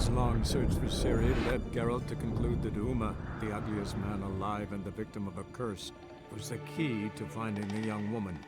His long search for Ciri led Geralt to conclude that Uma, the ugliest man alive and the victim of a curse, was the key to finding the young woman.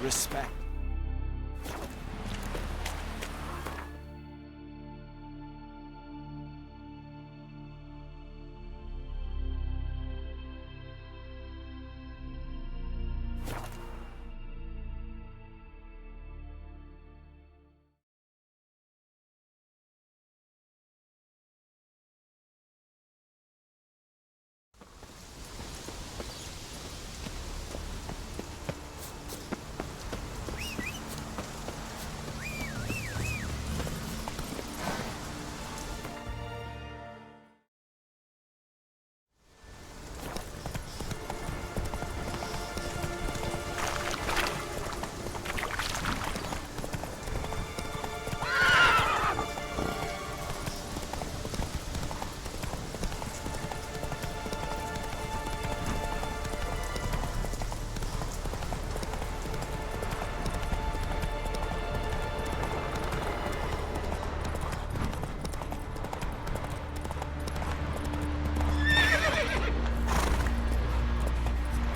Respect.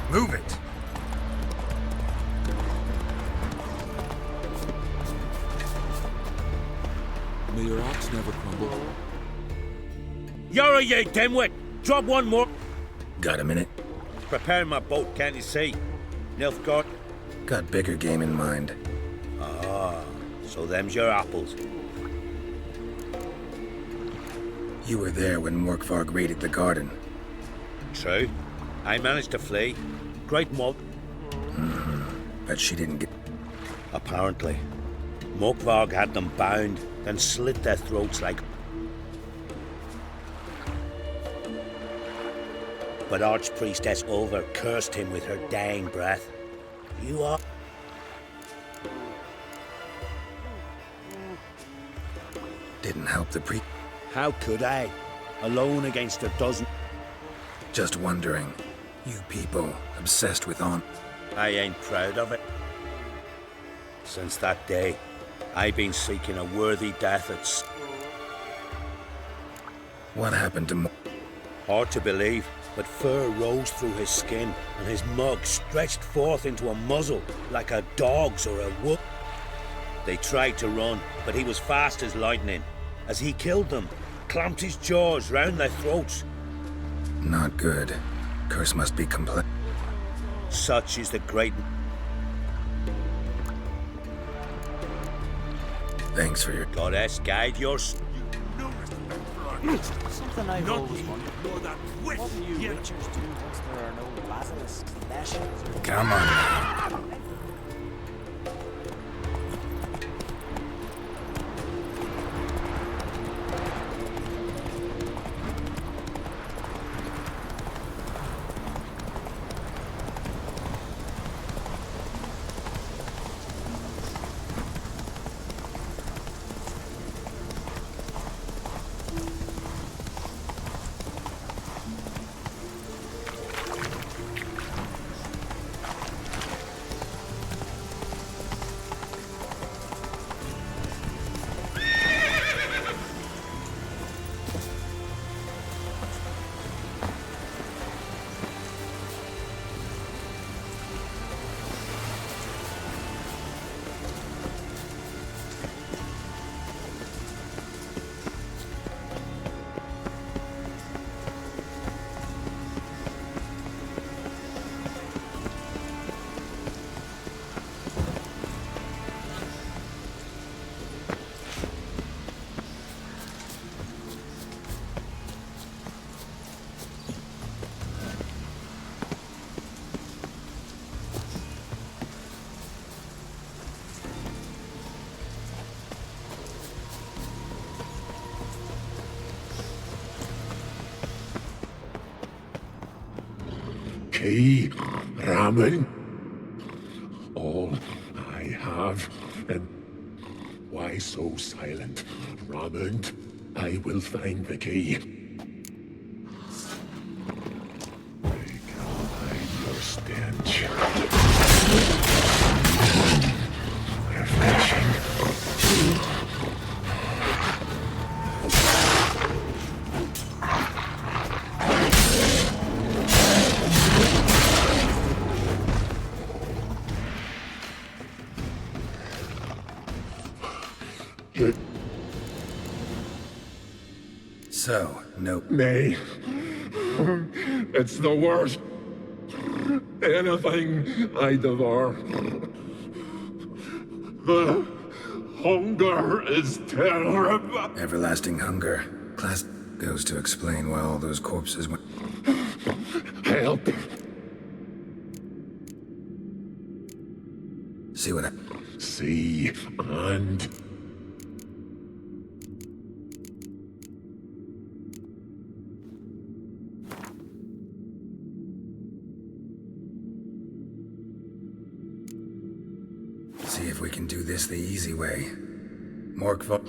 Move it! May your axe never crumble. You're a ye dimwit! Drop one more! Got a minute? Preparing my boat, can't you see? Nilfgaard? Got bigger game in mind. Ah, so them's your apples. You were there when Morkvarg raided the garden. True. I managed to flee. Great mob. But she didn't get... Apparently. Morkvarg had them bound, then slit their throats like... But Archpriestess Ulver cursed him with her dying breath. You are... Didn't help the pre... How could I? Alone against a dozen... Just wondering. You people, obsessed with on... I ain't proud of it. Since that day, I've been seeking a worthy death at... What happened to... Hard to believe, but fur rose through his skin, and his mug stretched forth into a muzzle, like a dog's or a wolf. They tried to run, but he was fast as lightning. As he killed them, clamped his jaws round their throats. Not good. Curse must be complete. Such is the great... Thanks for your... Goddess guide your... Something I've always wondered. What do you witchers do once there are no basilisks, lashes, or... Come on now. Key, ramen, all I have, and why so silent? Ramen, I will find the key. I can hide your stench. Refreshing. So, no... Nay. It's the worst. Anything I devour. The hunger is terrible. Everlasting hunger. Class goes to explain why all those corpses went... Help. See what I... See and... See if we can do this the easy way. Morkva...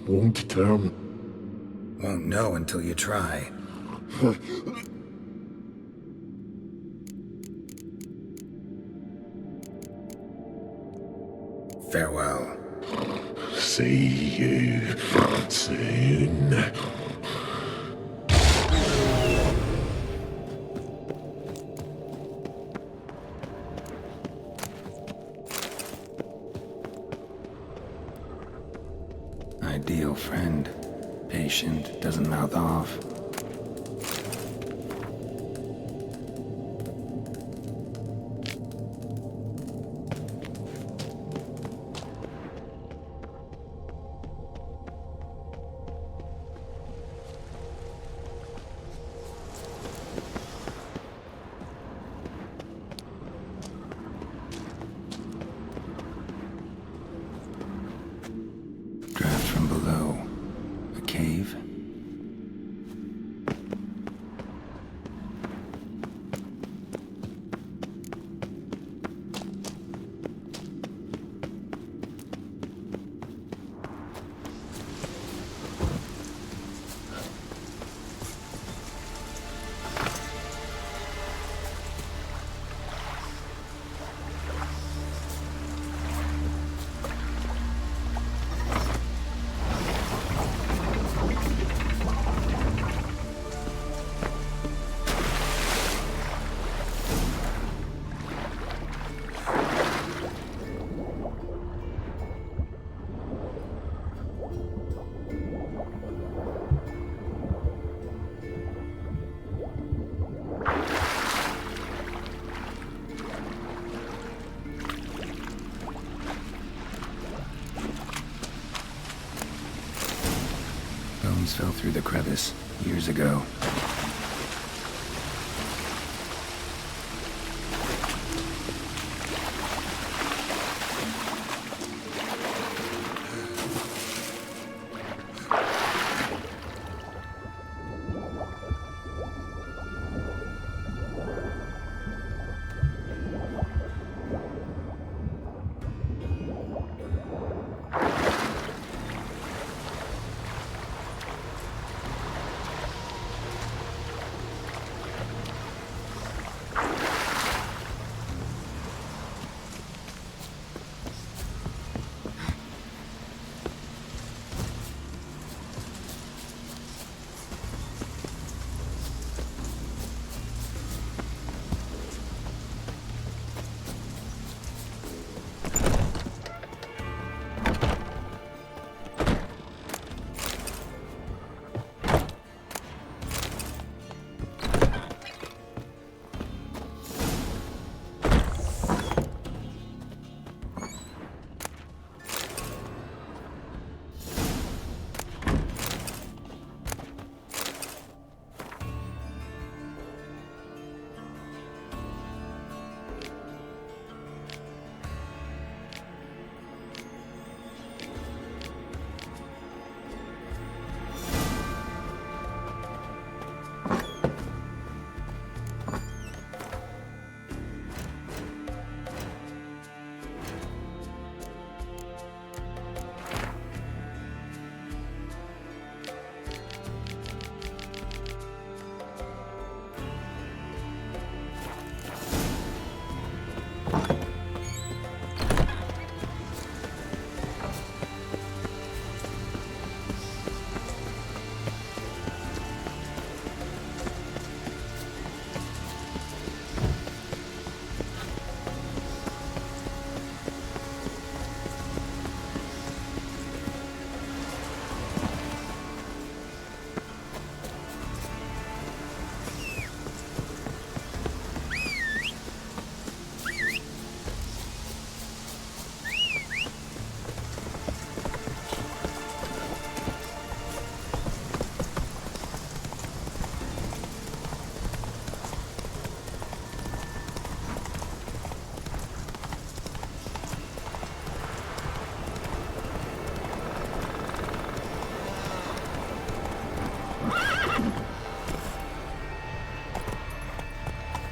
Won't term. Won't know until you try. Farewell. See you soon. Ideal friend. Patient, doesn't mouth off. Draft from below. A cave? Things fell through the crevice years ago.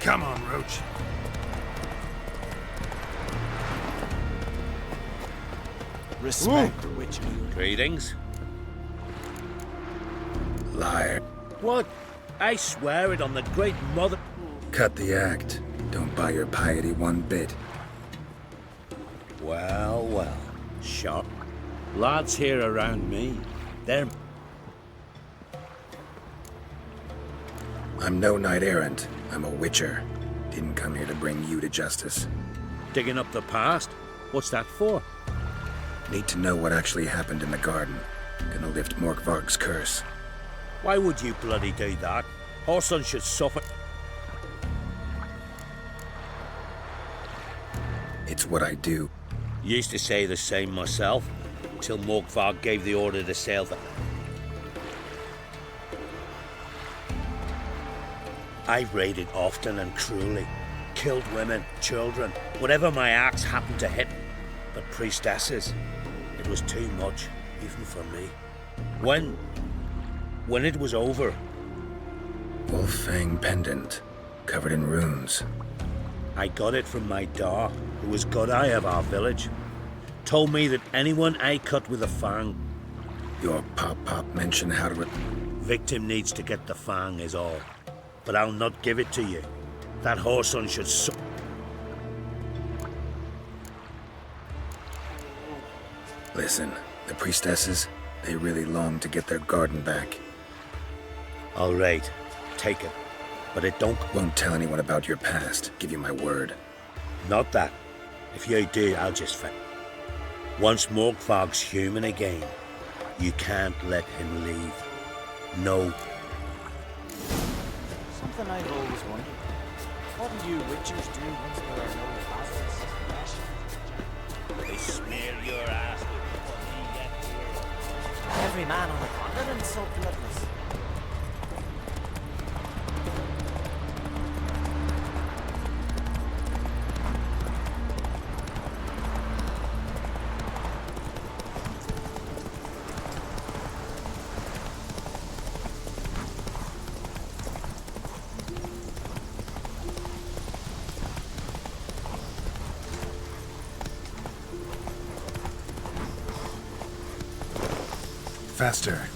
Come on, Roach. Respect the witch. Greetings. Liar. What? I swear it on the great mother... Cut the act. Don't buy your piety one bit. Well, well. Sharp. Lads here around me. They're... I'm no knight-errant. I'm a witcher. Didn't come here to bring you to justice. digging up the past. What's that for? Need to know what actually happened in the garden. Gonna lift Morkvarg's curse. Why would you bloody do that? Our son should suffer. It's what I do. Used to say the same myself, till Morkvarg gave the order to sail the... I've raided often and cruelly, killed women, children, whatever my axe happened to hit. But priestesses, it was too much, even for me. When it was over... Wolf-fang pendant, covered in runes. I got it from my da, who was godeye of our village. Told me that anyone I cut with a fang... Your pop-pop mentioned how to... Victim needs to get the fang is all. But I'll not give it to you. That whoreson should Listen, the priestesses, they really long to get their garden back. All right, take it. But it Won't tell anyone about your past, give you my word. Not that. If you do, I'll just Once Morkvarg's human again, you can't let him leave. No. Something I've always wondered. What do you witchers do once there are no basilisks left? They smear your ass with what you get here. Every man on the continent Villain so bloodless. Faster.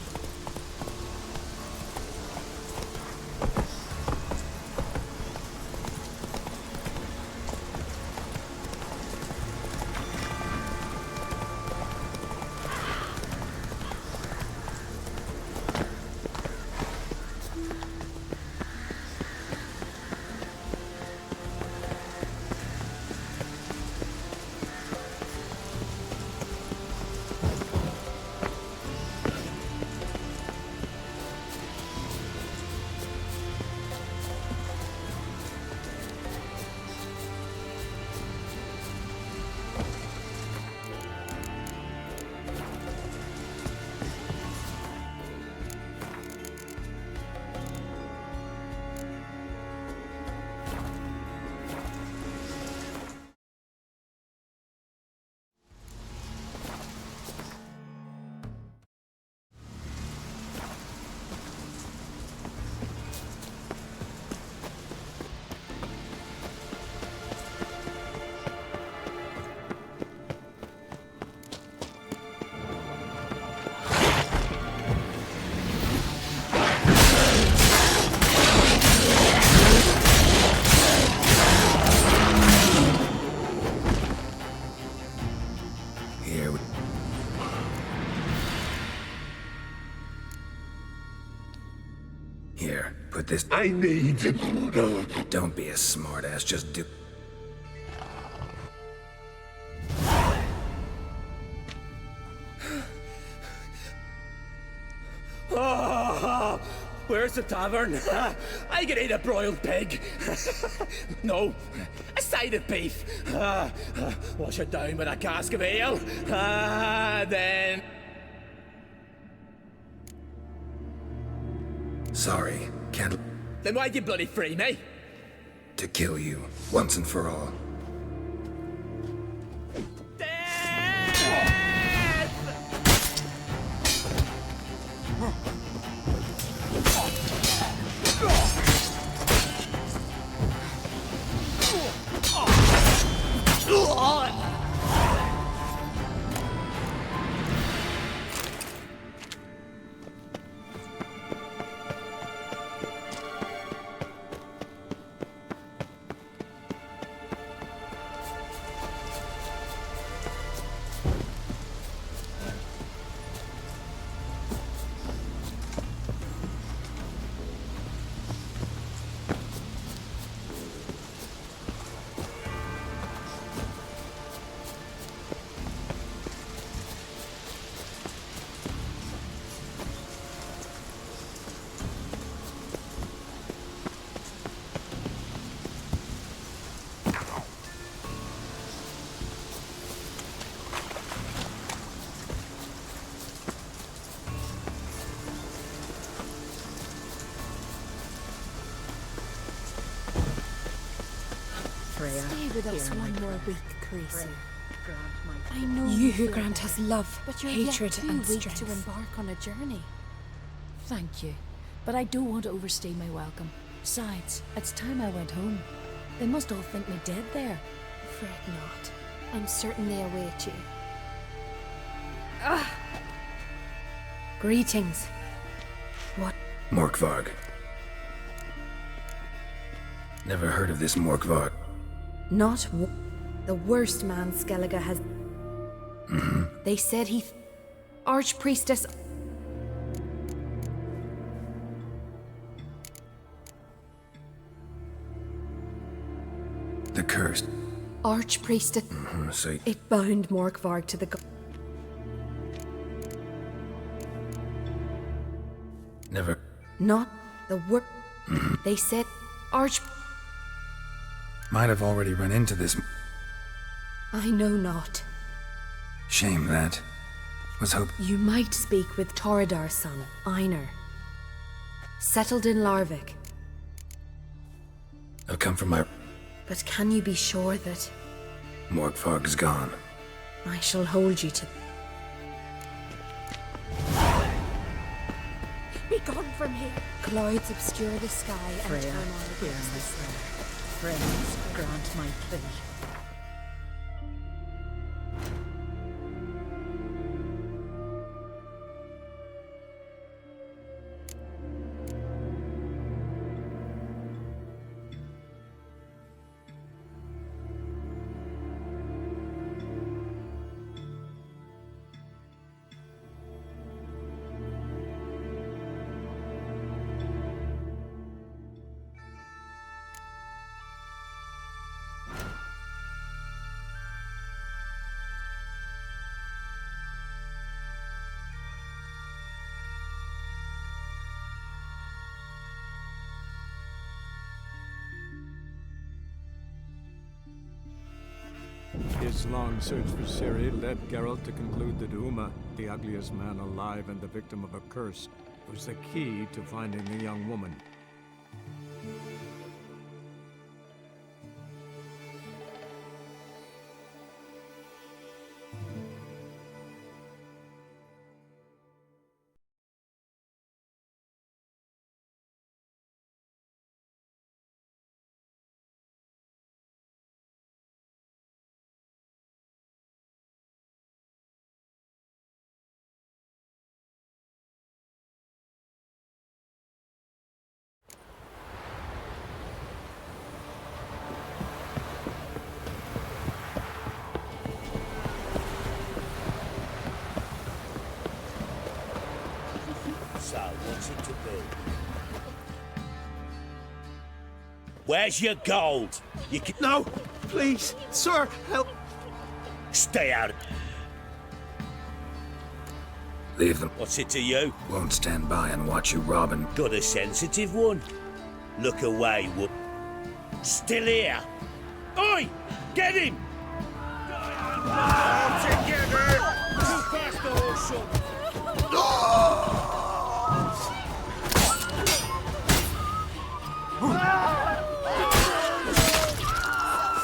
Here, put this. I need. Don't be a smartass, just do. Oh, where's the tavern? I can eat a broiled pig. No, a side of beef. Wash it down with a cask of ale. Then. Sorry, can't. Then why'd you bloody free me? To kill you, once and for all. Stay with us one more week, Creasy. I know You who feel grant that, us love, but you're hatred, yet too and weak strength. to embark on a journey. Thank you, but I don't want to overstay my welcome. Besides, it's time I went home. They must all think me dead there. Fret not. I'm certain they await you. Greetings. What? Morkvarg. Never heard of this Morkvarg. Not the worst man Skellige has. They said he. Archpriestess. The curse. Archpriestess. So It bound Morkvarg to the. never. Not the worst. They said. Arch. Might have already run into this. I know not. Shame that. Was hoping... You might speak with Toradar's son, Einar. Settled in Larvik. I'll come from my... But can you be sure that... Morgvarg is gone. I shall hold you to... Be gone from here. Clouds obscure the sky and Freya, turn on hear against my the sun. prayer. Friends, grant my plea. His long search for Ciri led Geralt to conclude that Uma, the ugliest man alive and the victim of a curse, was the key to finding the young woman. So, what's it to be? Where's your gold? You can... No! Please! Sir, help! Stay out. Leave them. What's it to you? Won't stand by and watch you rob and... Got a sensitive one? Look away, whoop. Still here? Oi! Get him! All together! Too fast the horse up!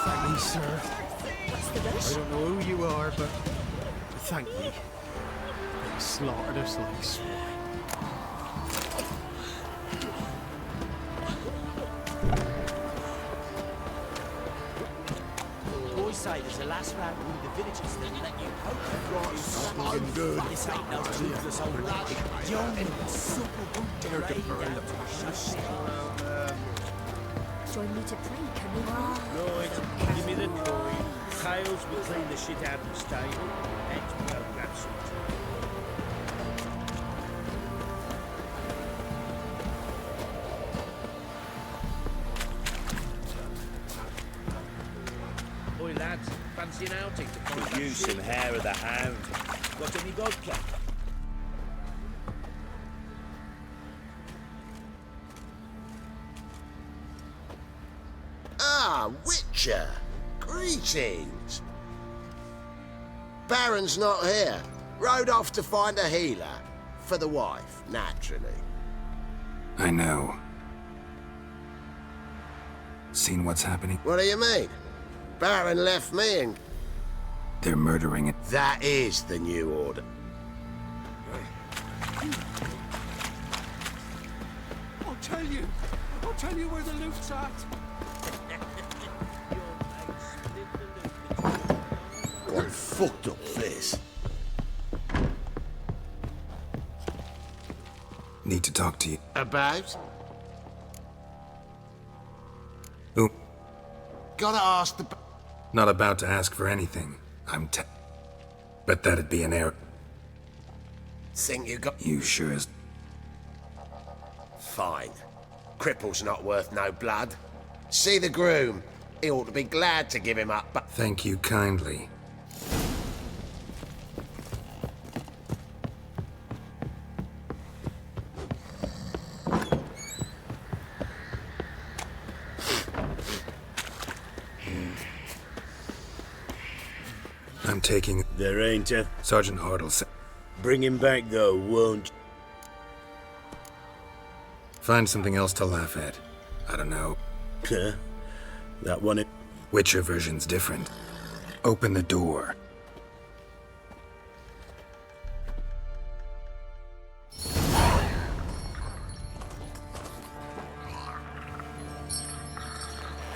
Thank you, sir. I don't know who you are, but thank you. You slaughtered us like swine. Boys say there's a last round with the villages that let you hope. Something good. This ain't no toothless old lad. Young and supple They're rain deferred. down to a shut Join me to play, can we? Right, give me the coin. Tails will clean the shit out of the stable. Heads will go grab some. Oi lads, fancy an outing to could use some hair of the hound. Got any vodka? Ah, Witcher! Greetings! Baron's not here. Rode off to find a healer. For the wife, naturally. I know. Seen what's happening? What do you mean? Baron left me and... They're murdering it. That is the new order. I'll tell you where the loot's at. What fucked up this? Need to talk to you. About? Ooh, Gotta ask the... not about to ask for anything. But that'd be an error. Think you got... You sure as... Fine. Cripple's not worth no blood. See the groom. He ought to be glad to give him up, but... Thank you kindly. I'm taking... There ain't a... Sergeant Hardle said... Bring him back, though, won't? Find something else to laugh at. I don't know. Huh? That one? Witcher version's different. Open the door.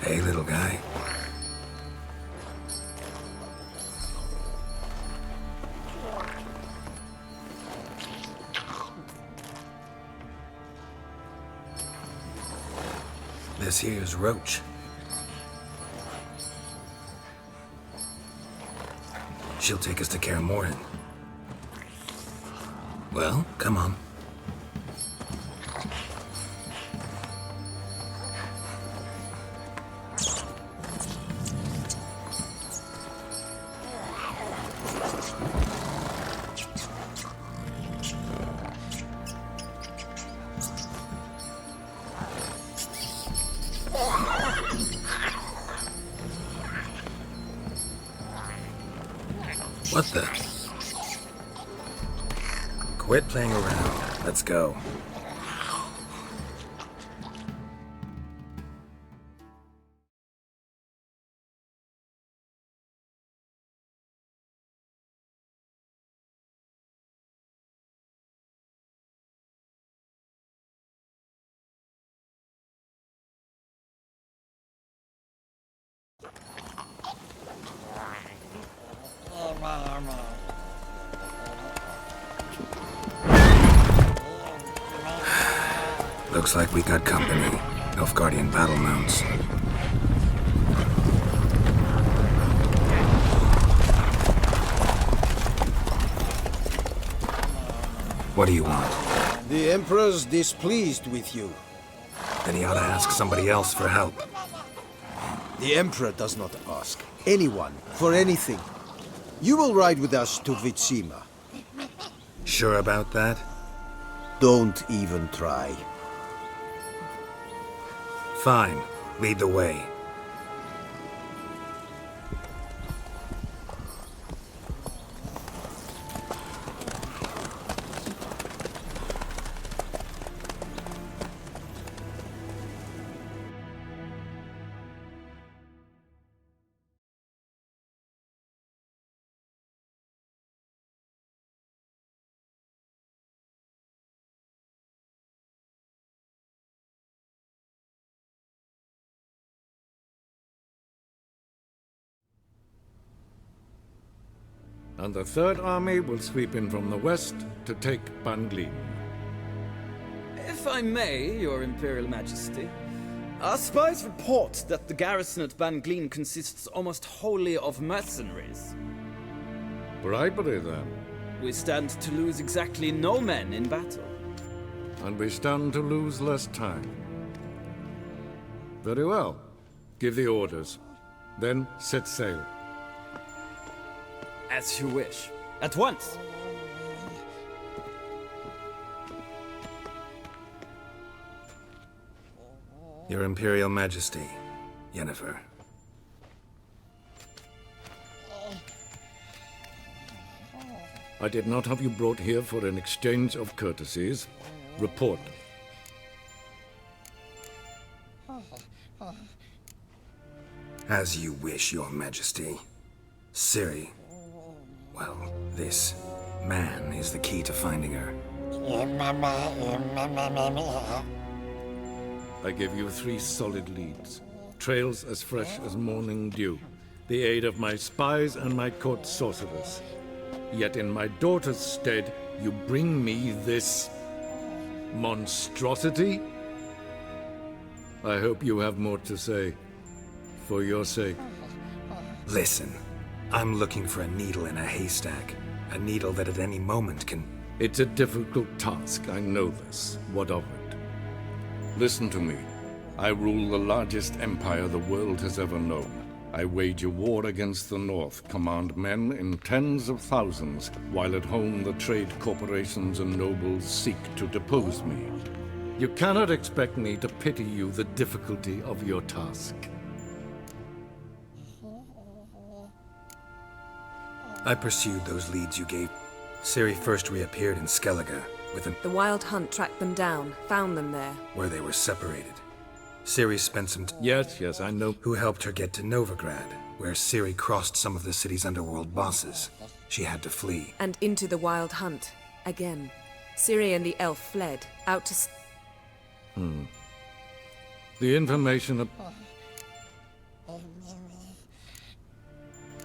Hey, little guy. This here's Roach. She'll take us to Kaer Morhen. Well, come on. What the? Quit playing around. Let's go. Looks like we got company. Nilfgaardian battle mounts. What do you want? The Emperor's displeased with you. Then he ought to ask somebody else for help. The Emperor does not ask anyone for anything. You will ride with us to Vitsima. Sure about that? Don't even try. Fine. Lead the way. And the Third Army will sweep in from the west to take Banglin. If I may, Your Imperial Majesty, our spies report that the garrison at Banglin consists almost wholly of mercenaries. Bribery, then. We stand to lose exactly no men in battle. And we stand to lose less time. Very well. Give the orders. Then set sail. As you wish. At once! Your Imperial Majesty, Yennefer. I did not have you brought here for an exchange of courtesies. Report. As you wish, Your Majesty. Ciri. Well, this man is the key to finding her. I give you 3 solid leads. Trails as fresh as morning dew. The aid of my spies and my court sorcerers. Yet in my daughter's stead, you bring me this monstrosity? I hope you have more to say. For your sake. Listen. I'm looking for a needle in a haystack. A needle that at any moment can... It's a difficult task, I know this. What of it? Listen to me. I rule the largest empire the world has ever known. I wage a war against the North, command men in tens of thousands, while at home the trade corporations and nobles seek to depose me. You cannot expect me to pity you the difficulty of your task. I pursued those leads you gave. Ciri first reappeared in Skellige with them The Wild Hunt tracked them down, found them there. where they were separated. Ciri spent some time Yes, I know. who helped her get to Novigrad, where Ciri crossed some of the city's underworld bosses. She had to flee. And into the Wild Hunt. Again. Ciri and the elf fled, out to... The information...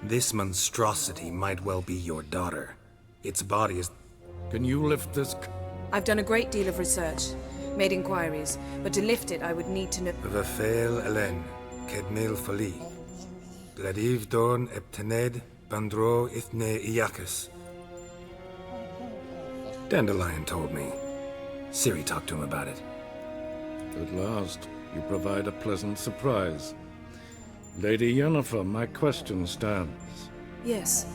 This monstrosity might well be your daughter. Its body is... Can you lift this... I've done a great deal of research, made inquiries, but to lift it I would need to know... Vafel Elen, Kedmil Fali. Bladiv Dorn Eptened, Bandro Ithne Iakis. Dandelion told me. Ciri talked to him about it. At last, you provide a pleasant surprise. Lady Yennefer, my question stands. Yes.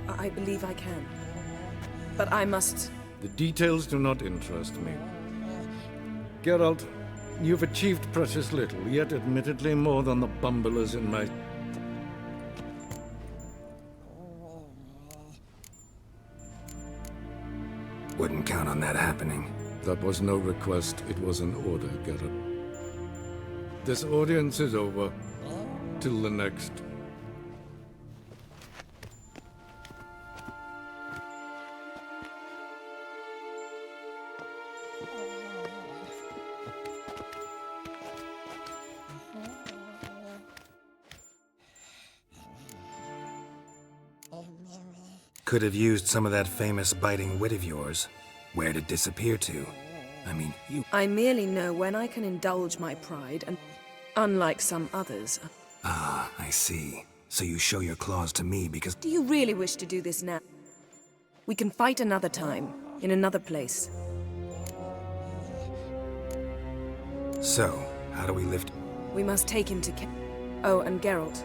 I believe I can. But I must... The details do not interest me. Geralt, you've achieved precious little, yet admittedly more than the bumblers in my... Wouldn't count on that happening. That was no request, it was an order, Geralt. This audience is over. Till the next. Could have used some of that famous biting wit of yours. Where'd it disappear to? I mean, you... I merely know when I can indulge my pride, and unlike some others... Ah, I see. So you show your claws to me because... Do you really wish to do this now? We can fight another time, in another place. So, how do we lift... We must take him to Oh, and Geralt,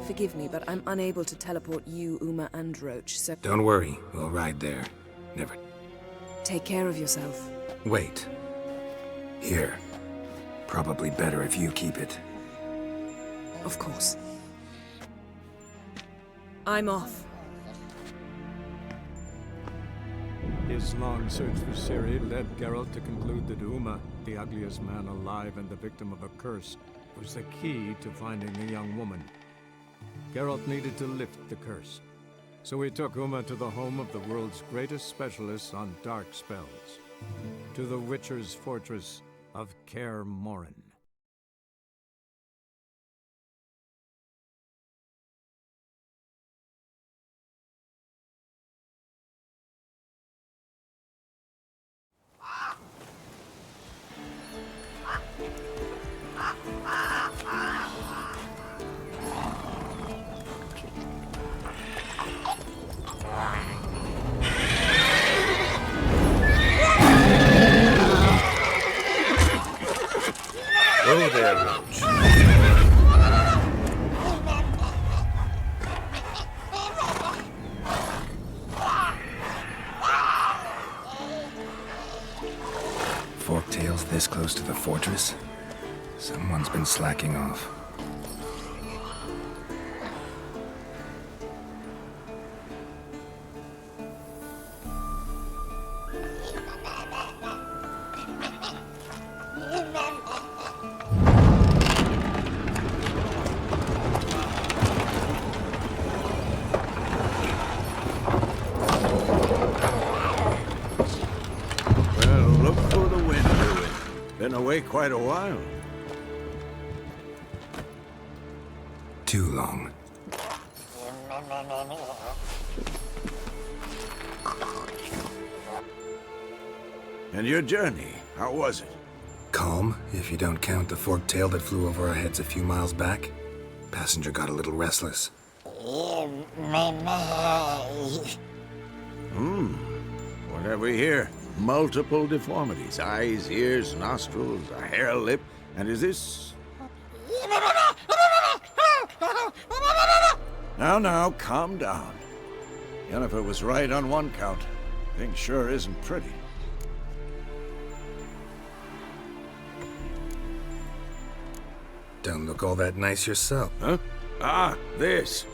forgive me, but I'm unable to teleport you, Uma, and Roach, so... Don't worry, we'll ride there. Never... Take care of yourself. Wait. Here. Probably better if you keep it. Of course. I'm off. His long search for Ciri led Geralt to conclude that Uma, the ugliest man alive and the victim of a curse, was the key to finding the young woman. Geralt needed to lift the curse, so he took Uma to the home of the world's greatest specialists on dark spells, to the Witcher's fortress of Kaer Morhen. Go there, Roach. Forktails this close to the fortress? Someone's been slacking off. Been away quite a while. Too long. And your journey, how was it? Calm, if you don't count the forked tail that flew over our heads a few miles back. Passenger got a little restless. What have we here? Multiple deformities. Eyes, ears, nostrils, a hair lip. And is this... Now, calm down. Yennefer was right on one count. Thing sure isn't pretty. Don't look all that nice yourself. Huh? Ah, this.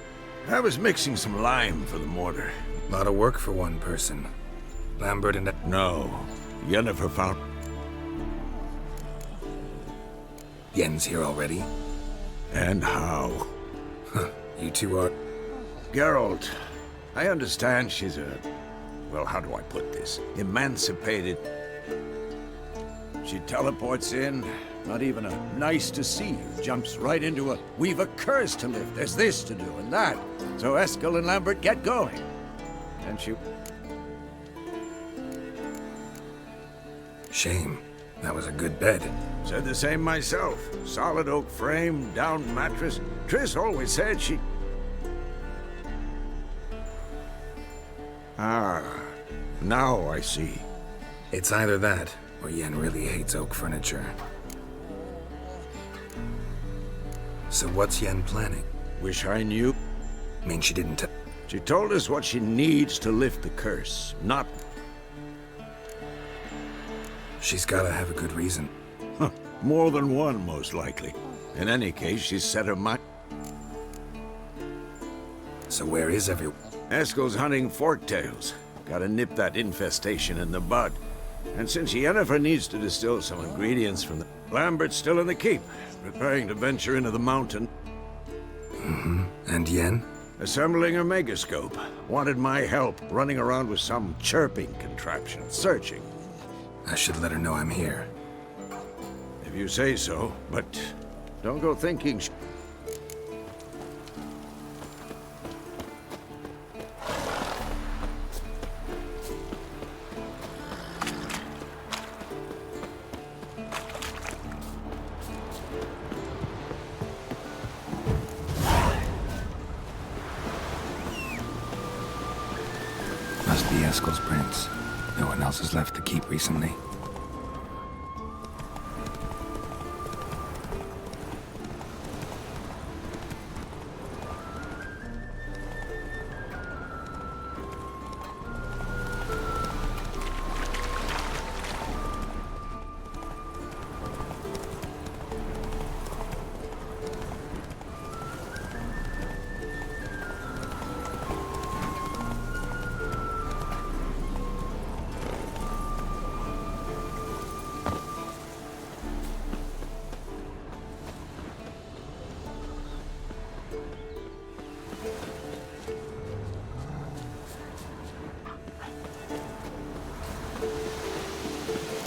I was mixing some lime for the mortar. A lot of work for one person. Lambert and... No. Yennefer found... Yen's here already? And how? Huh. You two are... Geralt, I understand she's a... Well, how do I put this? Emancipated. She teleports in, not even a nice to see you, jumps right into a, we've a curse to lift, there's this to do and that. So Eskel and Lambert get going. And she... Shame. That was a good bed. Said the same myself. Solid oak frame, down mattress. Triss always said she... Ah, now I see. It's either that, or Yen really hates oak furniture. So what's Yen planning? Wish I knew. Mean she didn't tell... She told us what she needs to lift the curse, not... She's gotta have a good reason. Huh. More than one, most likely. In any case, she's set her mind... So where is everyone? Eskel's hunting forktails. Gotta nip that infestation in the bud. And since Yennefer needs to distill some ingredients from the... Lambert's still in the keep, preparing to venture into the mountain. Mm-hmm. And Yen? Assembling a megascope. Wanted my help, running around with some chirping contraption, searching. I should let her know I'm here. If you say so, but don't go thinking... Must be Eskel's prints. No one else has left the keep recently.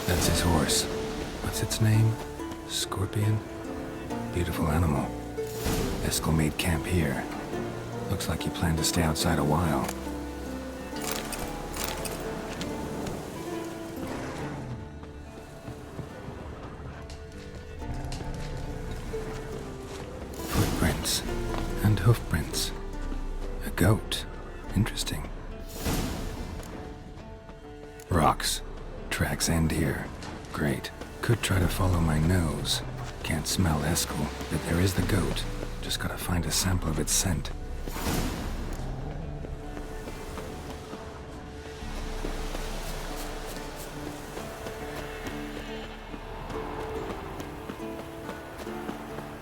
That's his horse. What's its name? Scorpion? Beautiful animal. Eskel made camp here. Looks like he planned to stay outside a while. Footprints. And hoofprints. A goat. Interesting. Rocks. Tracks end here. Great. Could try to follow my nose. Can't smell Eskel, but there is the goat. Just gotta find a sample of its scent.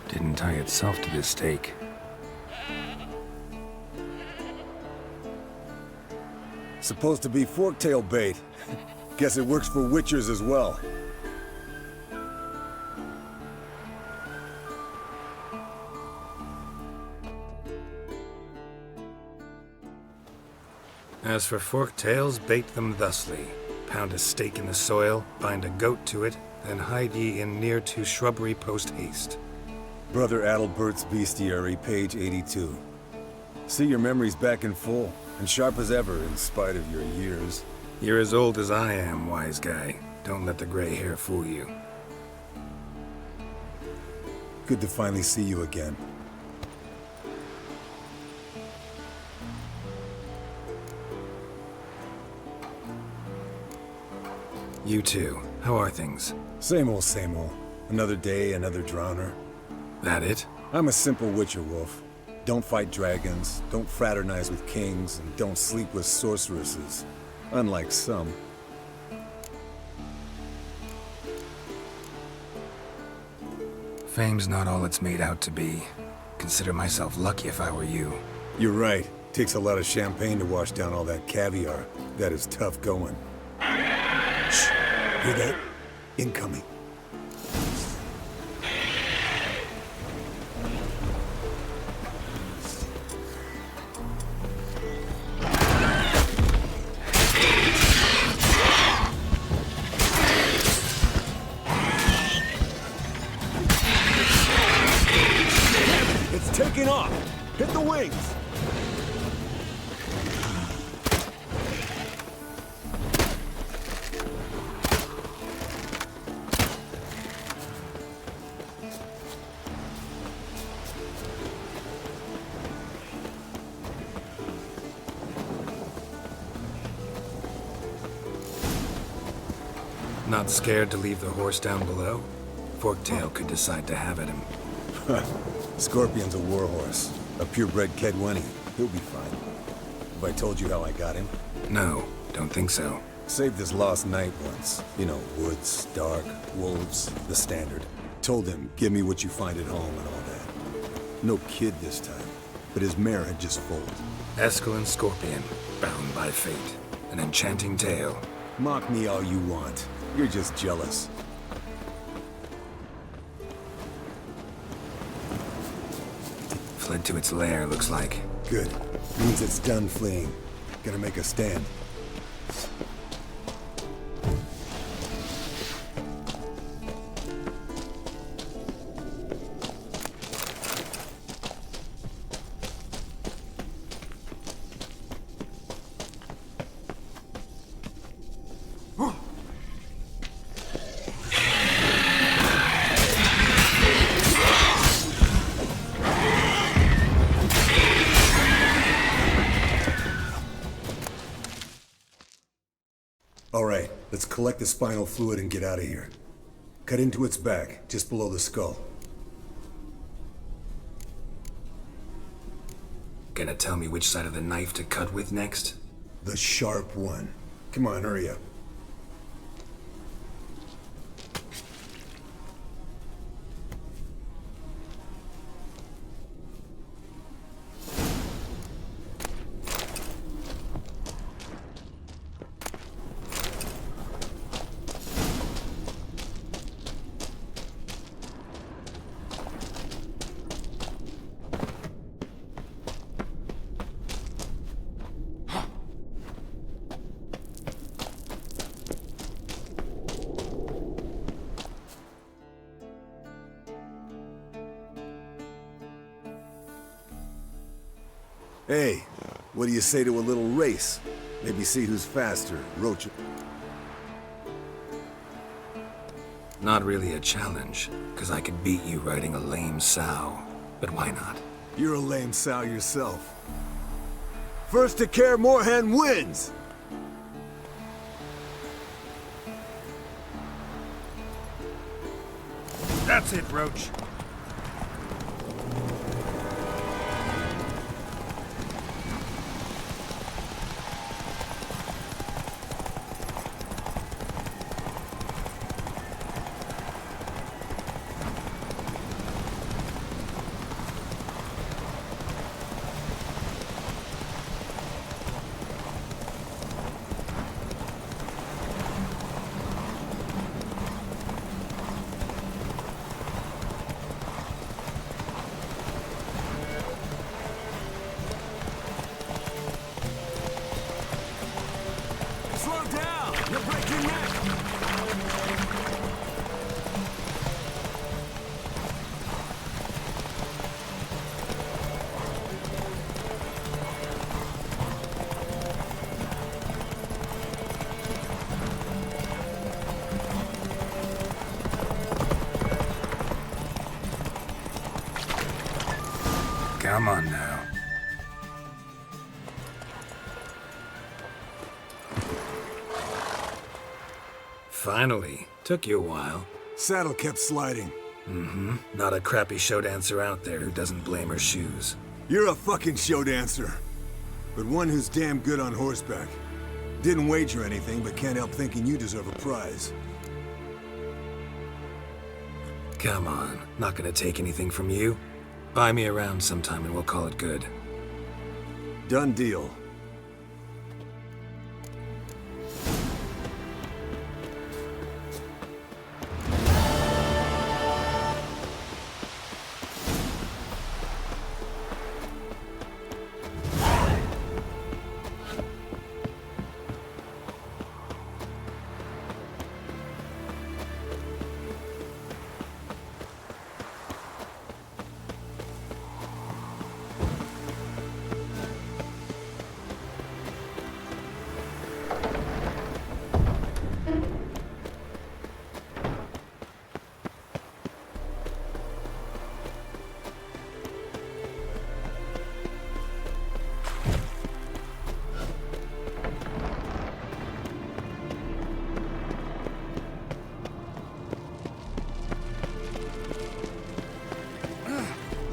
Didn't tie itself to this stake. Supposed to be forktail bait. Guess it works for witchers as well. As for forktails, bait them thusly. Pound a stake in the soil, bind a goat to it, then hide ye in near to shrubbery post haste. Brother Adalbert's Bestiary, page 82. See, your memory's back in full, and sharp as ever in spite of your years. You're as old as I am, wise guy. Don't let the gray hair fool you. Good to finally see you again. You too. How are things? Same old, same old. Another day, another drowner. That it? I'm a simple witcher wolf. Don't fight dragons, don't fraternize with kings, and don't sleep with sorceresses. Unlike some. Fame's not all it's made out to be. Consider myself lucky if I were you. You're right. Takes a lot of champagne to wash down all that caviar. That is tough going. Shh! Hear that? Incoming. It's taking off! Hit the wings! Not scared to leave the horse down below? Forktail could decide to have at him. Scorpion's a warhorse. A purebred Kedwenny. He'll be fine. Have I told you how I got him? No, don't think so. Saved this lost knight once. You know, woods, dark, wolves, the standard. Told him, give me what you find at home and all that. No kid this time, but his mare had just foaled. Eskel Scorpion, bound by fate. An enchanting tale. Mock me all you want. You're just jealous. Fled to its lair, looks like. Good. Means it's done fleeing. Gonna make a stand. Alright, let's collect the spinal fluid and get out of here. Cut into its back, just below the skull. Gonna tell me which side of the knife to cut with next? The sharp one. Come on, hurry up. Hey, what do you say to a little race? Maybe see who's faster, Roach. Not really a challenge, because I could beat you riding a lame sow. But why not? You're a lame sow yourself. First to Kaer Morhen wins! That's it, Roach. Come on now. Finally. Took you a while. Saddle kept sliding. Mm-hmm. Not a crappy show dancer out there who doesn't blame her shoes. You're a fucking show dancer. But one who's damn good on horseback. Didn't wager anything, but can't help thinking you deserve a prize. Come on. Not gonna take anything from you. Buy me around sometime and we'll call it good. Done deal.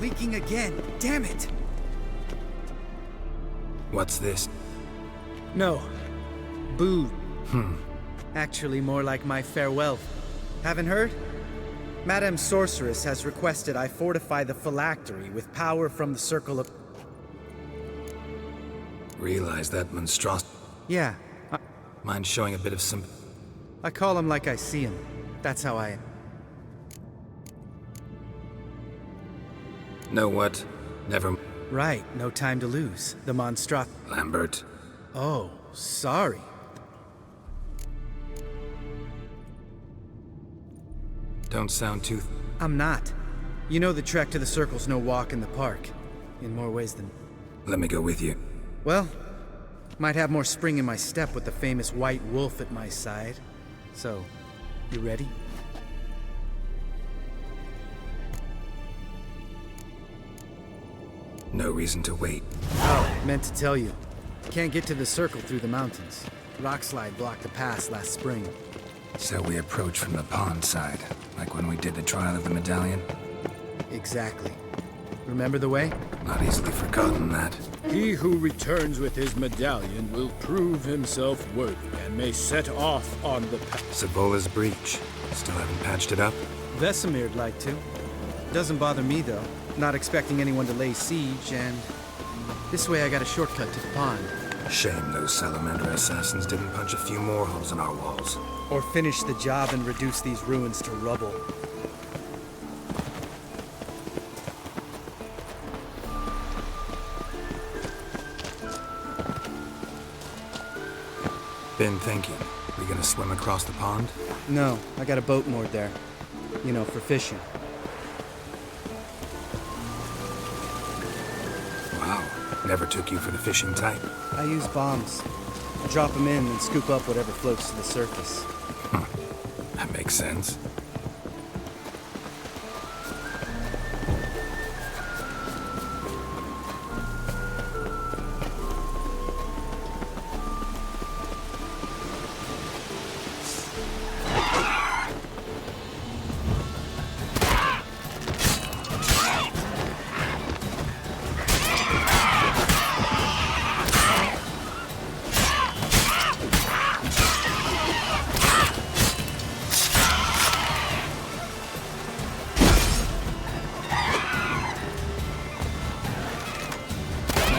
Leaking again. Damn it! What's this? No. Boo. Actually, more like my farewell. Haven't heard? Madame Sorceress has requested I fortify the phylactery with power from the Circle of... Realize that monstrosity? Yeah. Mind showing a bit of some... I call him like I see him. That's how I am. Know what? Never... Right, no time to lose. The monstrosity... Lambert. Oh, sorry. Don't sound too... I'm not. You know the trek to the Circle's no walk in the park. In more ways than... Let me go with you. Well, might have more spring in my step with the famous white wolf at my side. So, you ready? No reason to wait. Oh, meant to tell you. Can't get to the Circle through the mountains. Rockslide blocked the pass last spring. So we approach from the pond side, like when we did the trial of the medallion? Exactly. Remember the way? Not easily forgotten, that. He who returns with his medallion will prove himself worthy and may set off on the path. Sabola's breach. Still haven't patched it up? Vesemir'd like to. Doesn't bother me, though. Not expecting anyone to lay siege, and... this way I got a shortcut to the pond. Shame those salamander assassins didn't punch a few more holes in our walls. Or finish the job and reduce these ruins to rubble. Been thinking. We gonna swim across the pond? No, I got a boat moored there. You know, for fishing. Wow. Never took you for the fishing type. I use bombs. Drop them in and scoop up whatever floats to the surface. That makes sense.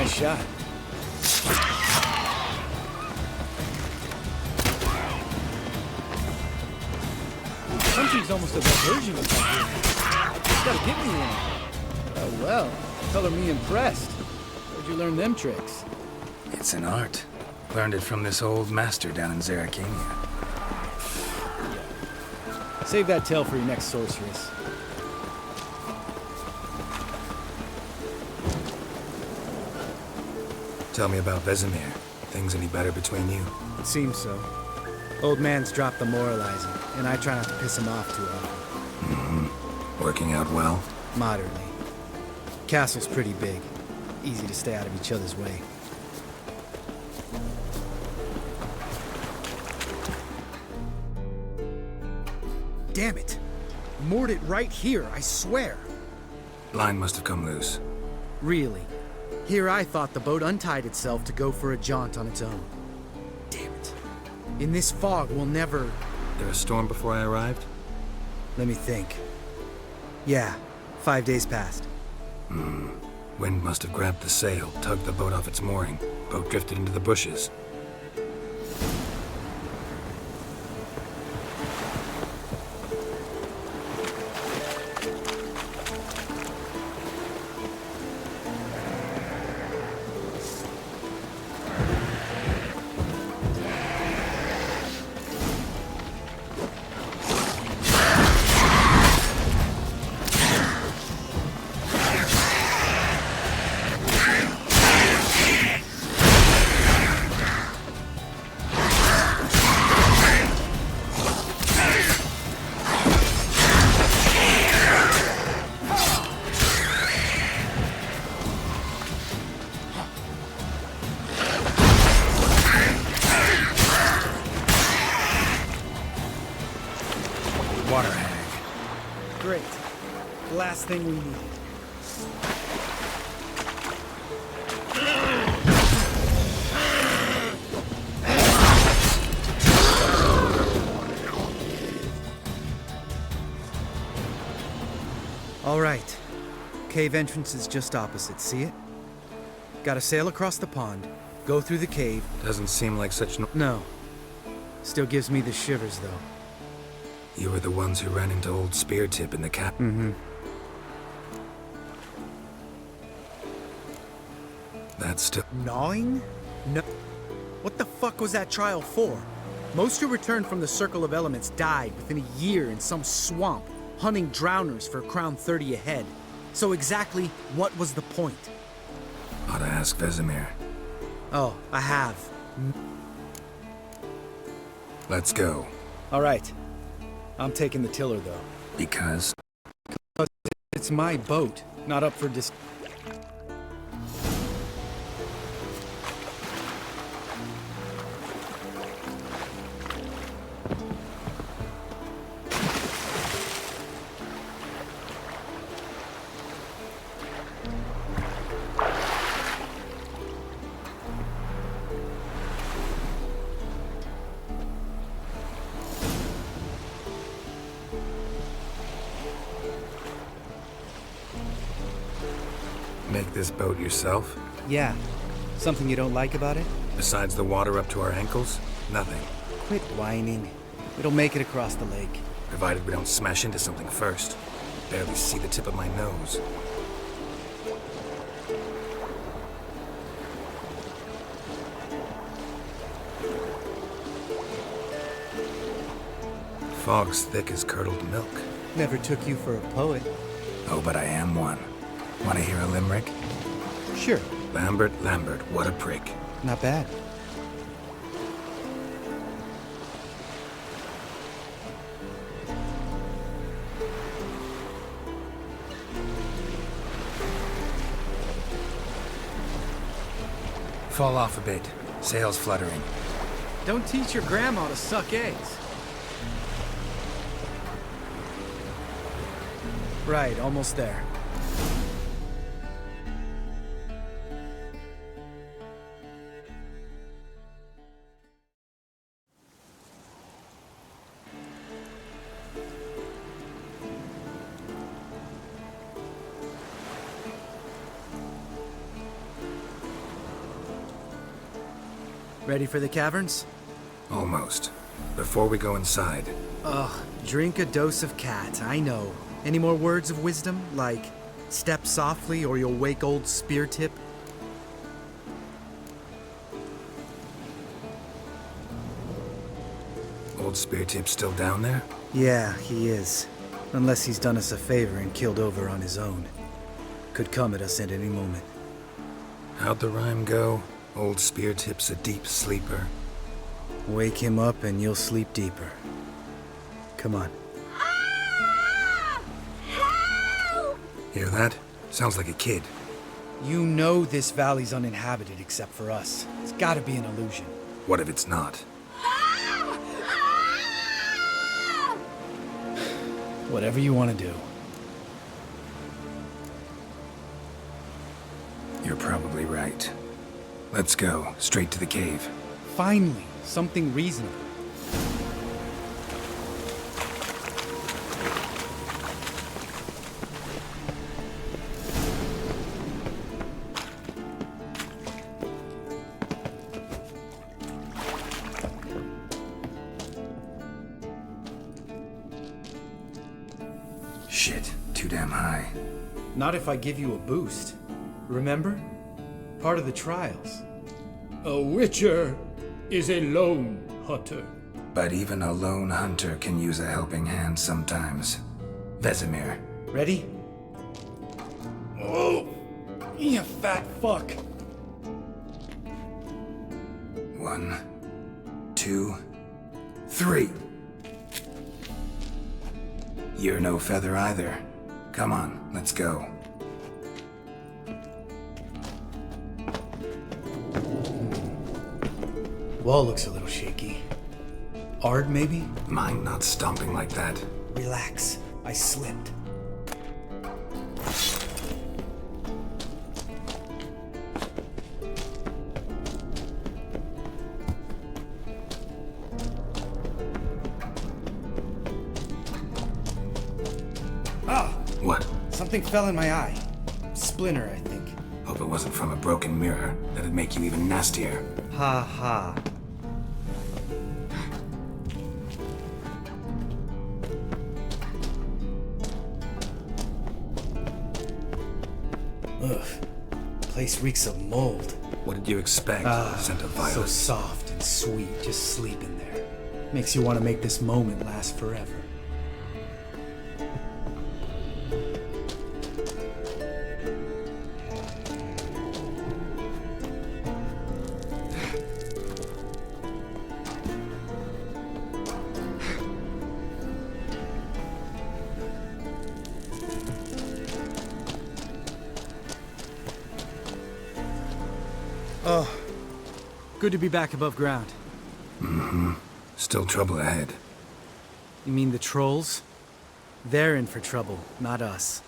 Shot. Something's almost a version of that here. You gotta give me one. Oh well, color me impressed. Where'd you learn them tricks? It's an art. Learned it from this old master down in Zerrikania. Save that tale for your next sorceress. Tell me about Vesemir. Things any better between you? It seems so. Old man's dropped the moralizing, and I try not to piss him off too often. Working out well? Moderately. Castle's pretty big. Easy to stay out of each other's way. Damn it! Moored it right here, I swear! Line must have come loose. Really? Here I thought the boat untied itself to go for a jaunt on its own. Damn it. In this fog, we'll never... There a storm before I arrived? Let me think. Yeah, 5 days passed. Wind must have grabbed the sail, tugged the boat off its mooring. Boat drifted into the bushes. Water hag. Great. Last thing we needed. All right. Cave entrance is just opposite, see it? Gotta sail across the pond, go through the cave. Doesn't seem like such No. Still gives me the shivers, though. You were the ones who ran into old Speartip in the cap. Mm-hmm. That's still... Gnawing? No. What the fuck was that trial for? Most who returned from the Circle of Elements died within a year in some swamp, hunting drowners for Crown 30 a head. So exactly what was the point? Ought to ask Vesemir. Oh, I have. Let's go. All right. I'm taking the tiller, though. Because? Because it's my boat, not up for Make this boat yourself? Yeah. Something you don't like about it? Besides the water up to our ankles? Nothing. Quit whining. It'll make it across the lake. Provided we don't smash into something first. Barely see the tip of my nose. Fog's thick as curdled milk. Never took you for a poet. Oh, but I am one. Want to hear a limerick? Sure. Lambert, what a prick. Not bad. Fall off a bit. Sails fluttering. Don't teach your grandma to suck eggs. Right, almost there. Ready for the caverns? Almost. Before we go inside... Ugh, drink a dose of cat, I know. Any more words of wisdom, like, step softly or you'll wake old Speartip? Old Speartip's still down there? Yeah, he is. Unless he's done us a favor and killed over on his own. Could come at us at any moment. How'd the rhyme go? Old Speartip's a deep sleeper. Wake him up and you'll sleep deeper. Come on. Hear that? Sounds like a kid. You know this valley's uninhabited except for us. It's gotta be an illusion. What if it's not? Whatever you want to do. You're probably right. Let's go, straight to the cave. Finally, something reasonable. damn high. Not if I give you a boost. Remember? Part of the trials. A witcher is a lone hunter. But even a lone hunter can use a helping hand sometimes. Vesemir. Ready? Oh! You fat fuck! 1, 2, 3. You're no feather either. Come on, let's go. Wall looks a little shaky. Ard, maybe? Mind not stomping like that. Relax. I slipped. What? Something fell in my eye. Splinter, I think. Hope it wasn't from a broken mirror. That'd make you even nastier. Ha ha. Ugh. Place reeks of mold. What did you expect? Scent of violets. So soft and sweet, just sleeping there. Makes you want to make this moment last forever. Oh, good to be back above ground. Mm-hmm. Still trouble ahead. You mean the trolls? They're in for trouble, not us.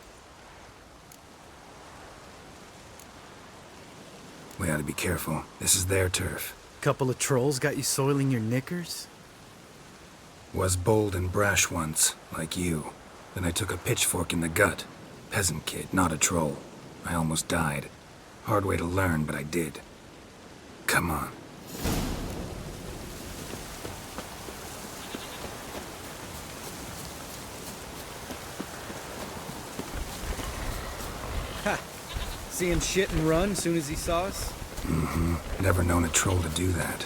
We ought to be careful. This is their turf. Couple of trolls got you soiling your knickers? Was bold and brash once, like you. Then I took a pitchfork in the gut. Peasant kid, not a troll. I almost died. Hard way to learn, but I did. Come on. Ha! See him shit and run soon as he saw us? Mm-hmm. Never known a troll to do that.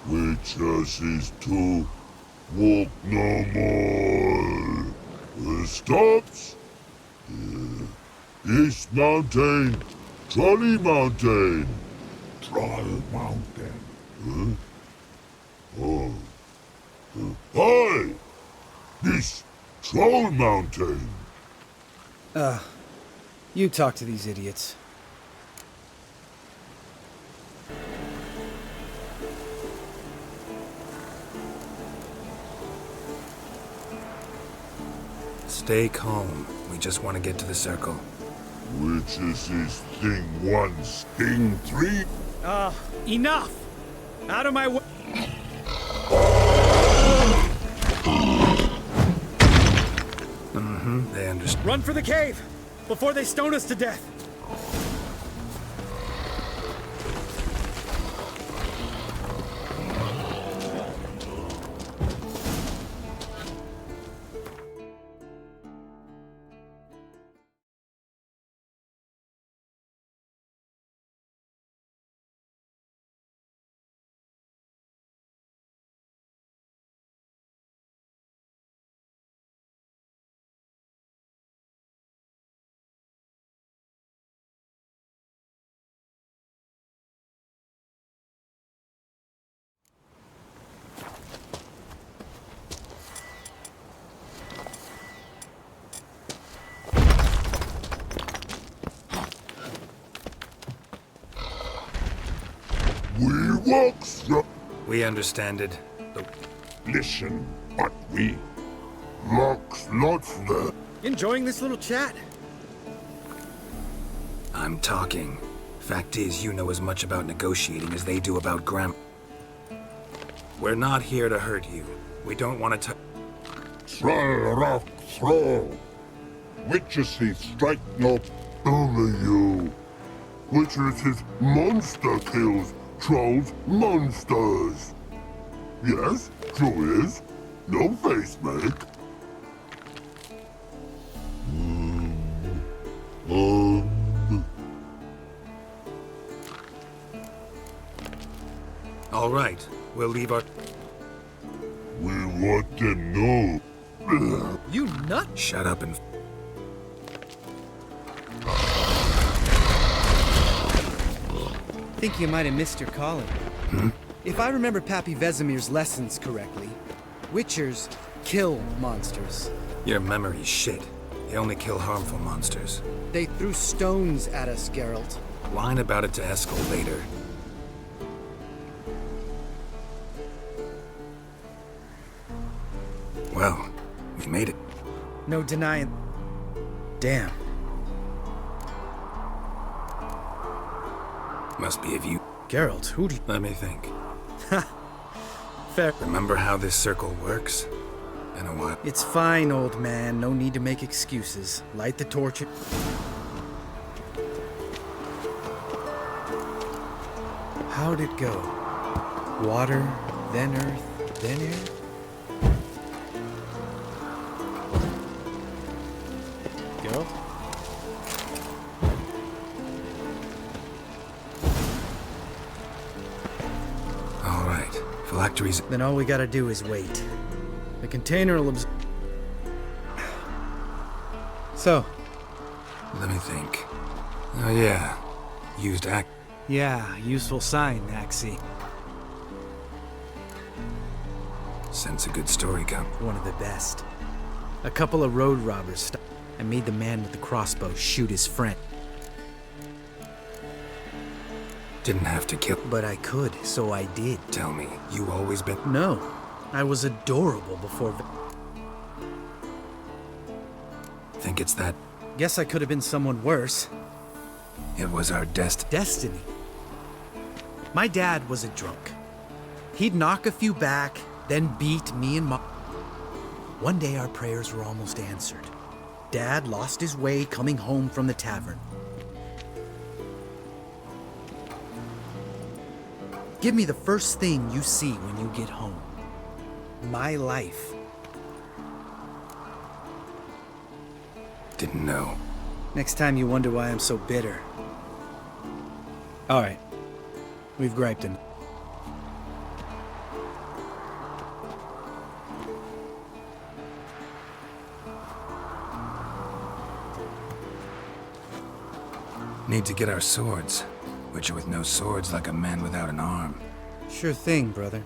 Witches is to walk no more. Stops? East Mountain, Trolley Mountain. Troll Mountain. Huh? Oh. Hi! This Troll Mountain. You talk to these idiots. Stay calm. We just want to get to the circle. Which is his thing 1, thing 3? Enough! Out of my way! Mm-hmm, they understand. Run for the cave! Before they stone us to death! We understand it. Listen, but we walks lots there. Enjoying this little chat? I'm talking. Fact is, you know as much about negotiating as they do about We're not here to hurt you. We don't want to Troll rock throw. Witches he strike no over you. Witches his monster kills trolls, monsters. Yes, true is. No face make. All right, we'll leave our... We want them know. You nut! Shut up and... Think you might have missed your calling. If I remember Pappy Vesemir's lessons correctly, witchers kill monsters. Your memory's shit. They only kill harmful monsters. They threw stones at us, Geralt. Whine about it to Eskel later. Well, we made it. No denying. Damn. Must be of you. Geralt, who do you... Let me think. Fair. Remember how this circle works? Been a while. It's fine, old man. No need to make excuses. Light the torch. How'd it go? Water, then earth, then air? Geralt? All right. Phylacteries. Then all we gotta do is wait. The container will So. Let me think. Oh yeah. Used act. Yeah, useful sign, Axie. Sense a good story come. One of the best. A couple of road robbers stopped and made the man with the crossbow shoot his friend. Didn't have to kill. But I could, so I did. Tell me, you always been... No. I was adorable before... Think it's that... Guess I could have been someone worse. It was our destiny. My dad was a drunk. He'd knock a few back, then beat me and Mom. One day our prayers were almost answered. Dad lost his way coming home from the tavern. Give me the first thing you see when you get home. My life. Didn't know. Next time you wonder why I'm so bitter. All right. We've griped enough. Need to get our swords. Witcher with no swords like a man without an arm. Sure thing, brother.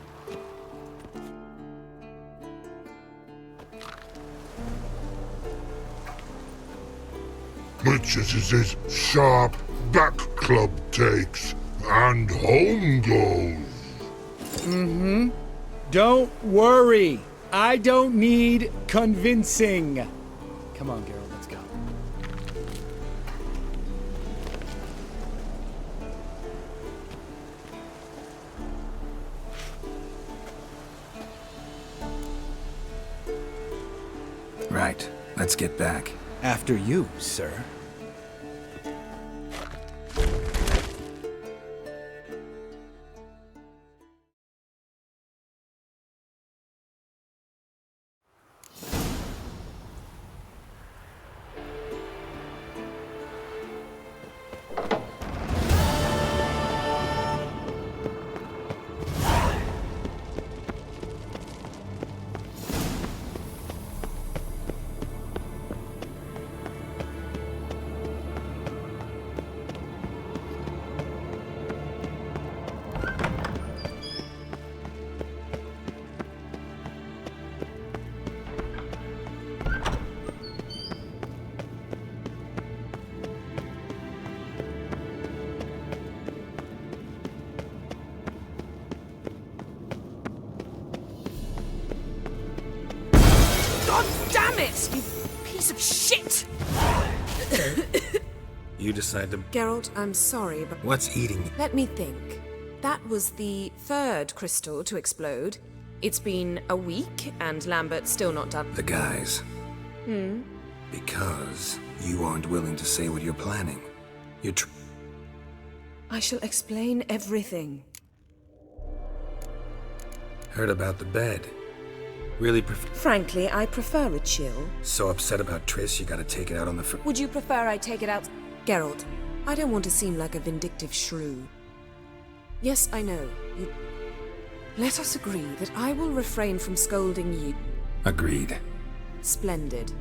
Witches is his sharp back club takes, and home goes. Don't worry. I don't need convincing. Come on, Geralt, let's go. Right. Let's get back. After you, sir. God damn it, you piece of shit! You decide to... Geralt, I'm sorry, but... What's eating? Let me think. That was the third crystal to explode. It's been a week, and Lambert's still not done. The guys. Because you aren't willing to say what you're planning. You're I shall explain everything. Heard about the bed. Really Frankly, I prefer a chill. So upset about Triss, you gotta take it out on the Would you prefer I take it out? Geralt, I don't want to seem like a vindictive shrew. Yes, I know. Let us agree that I will refrain from scolding you. Agreed. Splendid.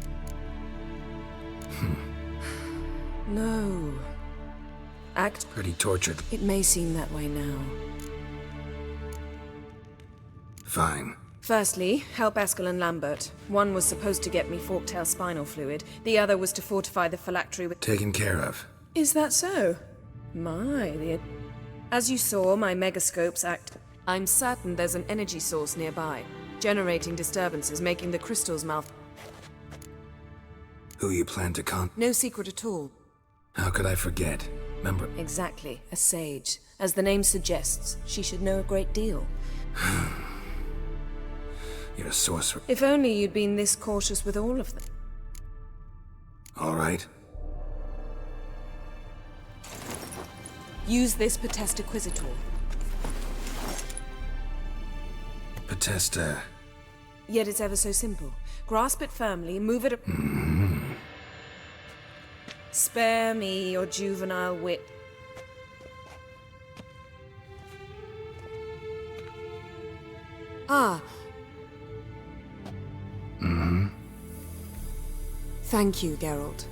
No. Act pretty tortured. It may seem that way now. Fine. Firstly, help Eskel and Lambert. One was supposed to get me forktail spinal fluid. The other was to fortify the phylactery with... Taken care of. Is that so? As you saw, my megascopes act... I'm certain there's an energy source nearby, generating disturbances, making the crystals melt. Who you plan to No secret at all. How could I forget? Remember... Exactly. A sage. As the name suggests, she should know a great deal. You're a sorcerer. If only you'd been this cautious with all of them. All right. Use this Potesta Quisitor. Potesta. Yet it's ever so simple. Grasp it firmly, move it... Spare me your juvenile wit. Ah. Thank you, Geralt.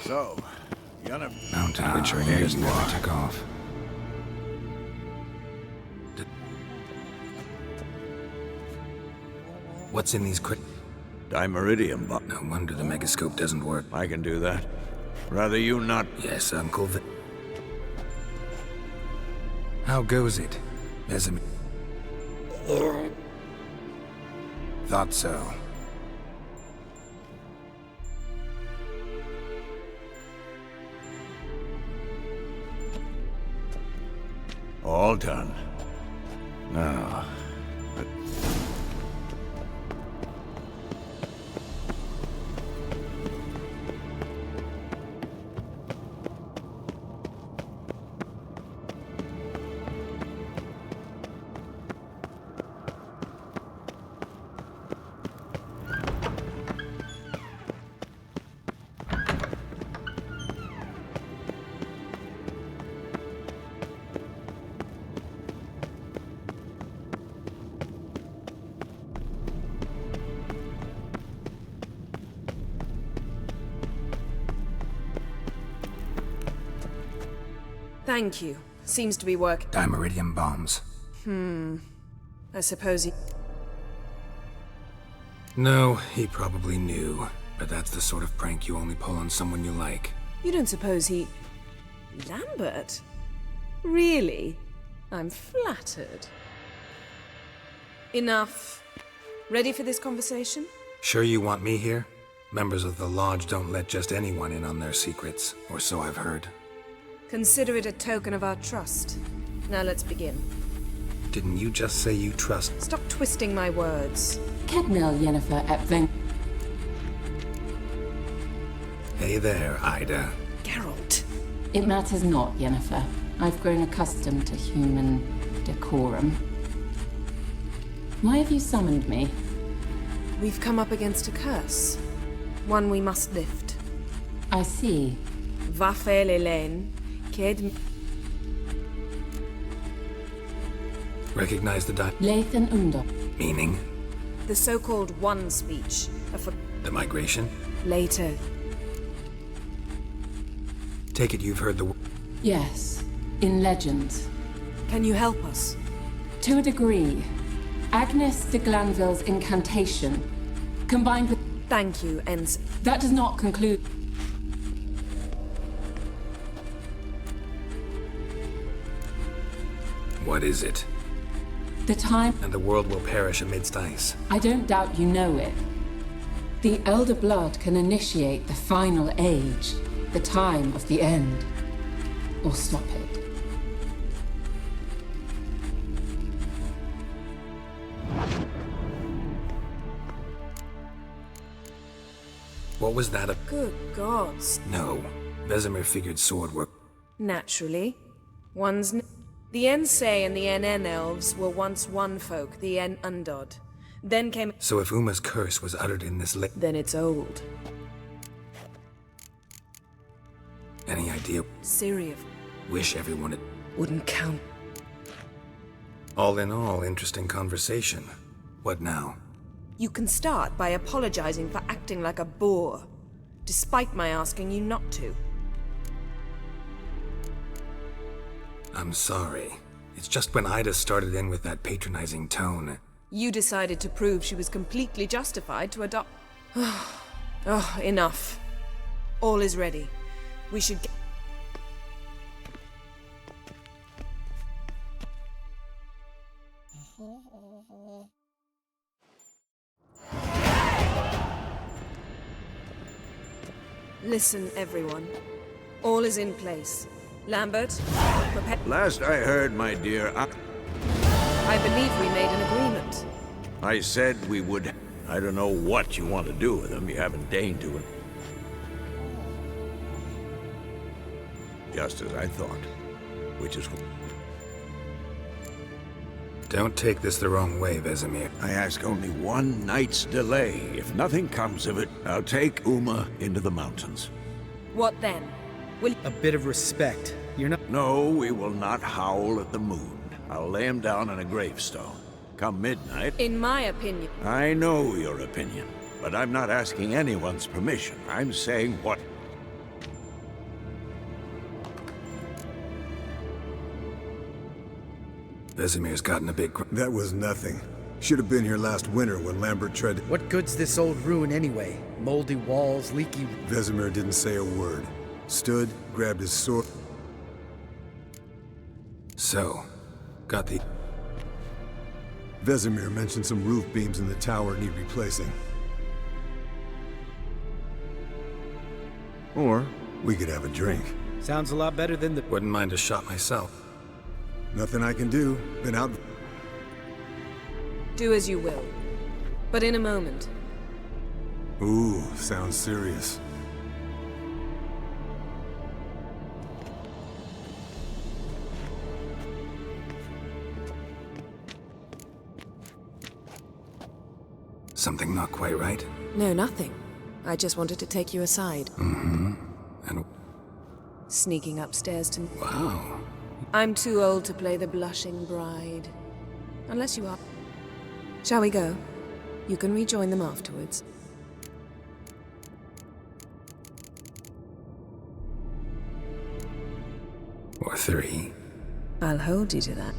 So, Yennefer... Mountain Witcher ears never took off. What's in these Dimeridium bomb. No wonder the megascope doesn't work. I can do that. Rather you not... Yes, Uncle How goes it? Vesemir? Thought so. All done. Now, but... Thank you. Seems to be working. Dimeridium bombs. I suppose he... No, he probably knew. But that's the sort of prank you only pull on someone you like. You don't suppose he... Lambert? Really? I'm flattered. Enough. Ready for this conversation? Sure you want me here? Members of the Lodge don't let just anyone in on their secrets, or so I've heard. Consider it a token of our trust. Now let's begin. Didn't you just say you trust? Stop twisting my words. Kednel Yennefer at Ven... Hey there, Ida. Geralt. It matters not, Yennefer. I've grown accustomed to human decorum. Why have you summoned me? We've come up against a curse. One we must lift. I see. Vafel Elaine. Recognize the Lathan Undor. Meaning? The so-called One speech. The migration? Later. Take it you've heard the... Yes. In legend. Can you help us? To a degree. Agnes de Glanville's incantation, combined with... Thank you, Ensign. That does not conclude... What is it? The time... And the world will perish amidst ice. I don't doubt you know it. The Elder Blood can initiate the final age, the time of the end, or stop it. What was that? Good gods. No. Vesemir figured sword work. Naturally. The Ensei and the NN elves were once one folk, the En Undod. Then came... So if Uma's curse was uttered in this Then it's old. Any idea? Syria. Wish everyone had... Wouldn't count. All in all, interesting conversation. What now? You can start by apologizing for acting like a boor, despite my asking you not to. I'm sorry. It's just when Ida started in with that patronizing tone. You decided to prove she was completely justified to adopt... Oh, enough. All is ready. We should get... Listen, everyone. All is in place. Lambert, prepare... Last I heard, my dear, I believe we made an agreement. I said we would... I don't know what you want to do with them. You haven't deigned to. Just as I thought. Which is... Don't take this the wrong way, Vesemir. I ask only one night's delay. If nothing comes of it, I'll take Uma into the mountains. What then? A bit of respect. You're not... No, we will not howl at the moon. I'll lay him down on a gravestone. Come midnight... In my opinion... I know your opinion, but I'm not asking anyone's permission. I'm saying what... Vesemir's gotten a big... That was nothing. Should have been here last winter when Lambert tried to... What good's this old ruin anyway? Moldy walls, leaky... Vesemir didn't say a word. Stood, grabbed his sword... So, got the... Vesemir mentioned some roof beams in the tower need replacing. Or, we could have a drink. Sounds a lot better than the... Wouldn't mind a shot myself. Nothing I can do. Been out... Do as you will. But in a moment. Ooh, sounds serious. Something not quite right? No, nothing. I just wanted to take you aside. Mm-hmm. And... Sneaking upstairs to... Wow. I'm too old to play the blushing bride. Unless you are. Shall we go? You can rejoin them afterwards. Or 3. I'll hold you to that.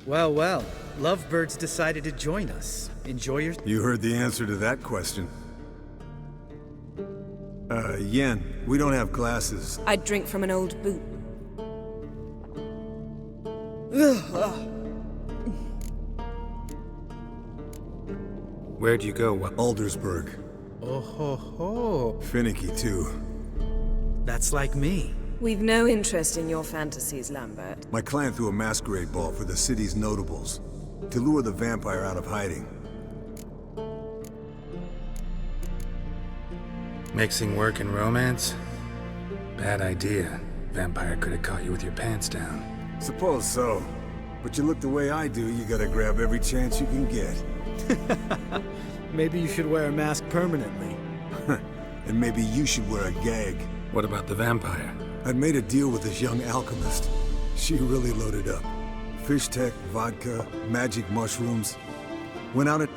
Well, well. Lovebirds decided to join us. Enjoy your... You heard the answer to that question. Yen, we don't have glasses. I'd drink from an old boot. Where'd you go? Aldersburg. Oh ho ho. Finicky, too. That's like me. We've no interest in your fantasies, Lambert. My clan threw a masquerade ball for the city's notables, to lure the vampire out of hiding. Mixing work and romance? Bad idea. Vampire could have caught you with your pants down. Suppose so. But you look the way I do, you gotta grab every chance you can get. Maybe you should wear a mask permanently. And maybe you should wear a gag. What about the vampire? I'd made a deal with this young alchemist. She really loaded up. Fish tech, vodka, magic mushrooms. Went out at...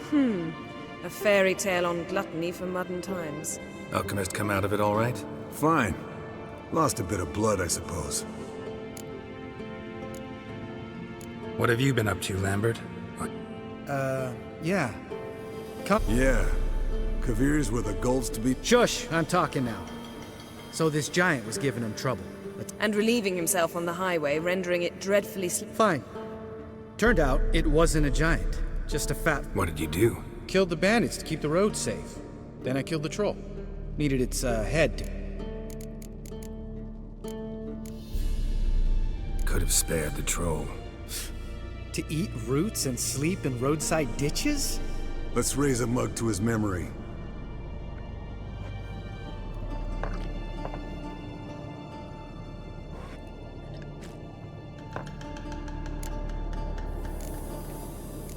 A fairy tale on gluttony for modern times. Alchemist come out of it all right? Fine. Lost a bit of blood, I suppose. What have you been up to, Lambert? Yeah. Yeah. Kavir's were the golds to be... Shush! I'm talking now. So this giant was giving him trouble. And relieving himself on the highway, rendering it dreadfully Fine. Turned out, it wasn't a giant. Just a fat... What did you do? Killed the bandits to keep the road safe. Then I killed the troll. Needed its, head. Could have spared the troll. To eat roots and sleep in roadside ditches? Let's raise a mug to his memory.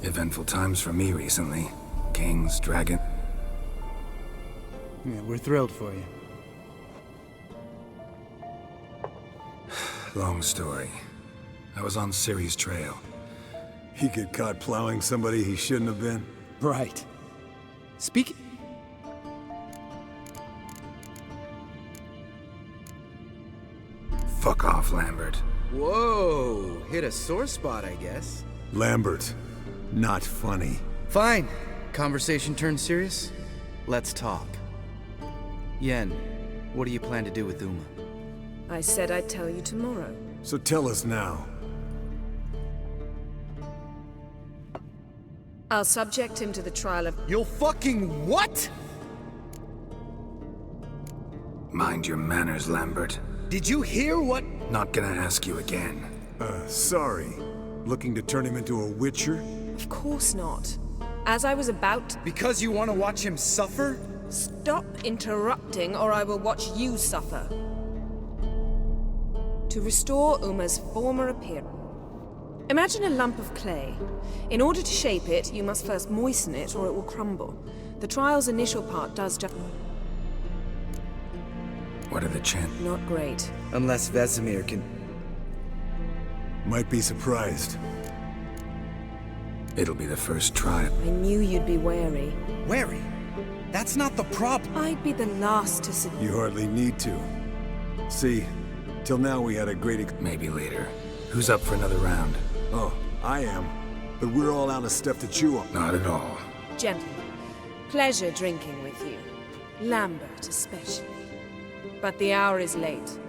Eventful times for me recently. Kings, dragon... Yeah, we're thrilled for you. Long story. I was on Ciri's trail. He get caught plowing somebody he shouldn't have been? Right. Speak... Fuck off, Lambert. Whoa, hit a sore spot, I guess. Lambert, not funny. Fine. Conversation turned serious? Let's talk. Yen, what do you plan to do with Uma? I said I'd tell you tomorrow. So tell us now. I'll subject him to the trial of... You'll fucking what? Mind your manners, Lambert. Did you hear what? Not gonna ask you again. Sorry. Looking to turn him into a witcher? Of course not. As I was about to... Because you want to watch him suffer? Stop interrupting, or I will watch you suffer. To restore Uma's former appearance. Imagine a lump of clay. In order to shape it, you must first moisten it, or it will crumble. The trial's initial part does just... What are the chances? Not great. Unless Vesemir can... Might be surprised. It'll be the first trial. I knew you'd be wary. Wary? That's not the problem. I'd be the last to submit. You hardly need to. See, till now we had a great... Maybe later. Who's up for another round? Oh, I am. But we're all out of stuff to chew on. Not at all. Gentlemen, pleasure drinking with you. Lambert especially. But the hour is late.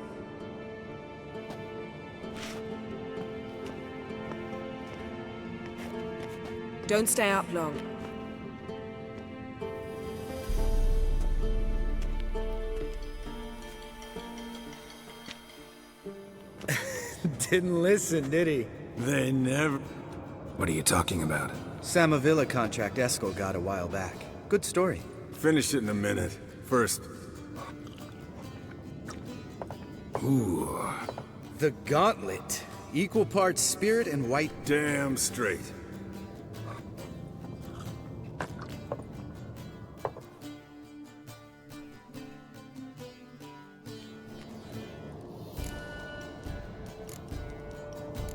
Don't stay up long. Didn't listen, did he? They never... What are you talking about? Samavilla contract Eskel got a while back. Good story. Finish it in a minute. First... Ooh. The Gauntlet. Equal parts spirit and white... Damn straight.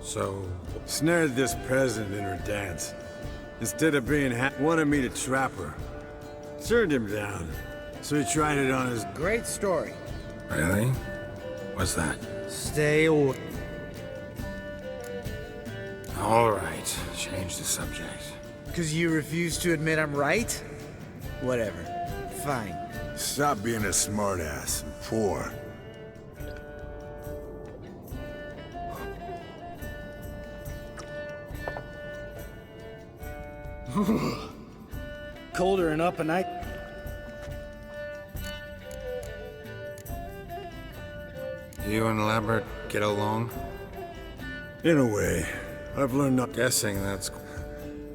So... Snared this peasant in her dance. Instead of being wanted me to trap her. Turned him down. So he tried it on his... Great story. Really? What's that? Stay away. All right, change the subject. Because you refuse to admit I'm right? Whatever. Fine. Stop being a smartass and poor. Colder and up a night. You and Lambert get along? In a way. I've learned not... Guessing that's...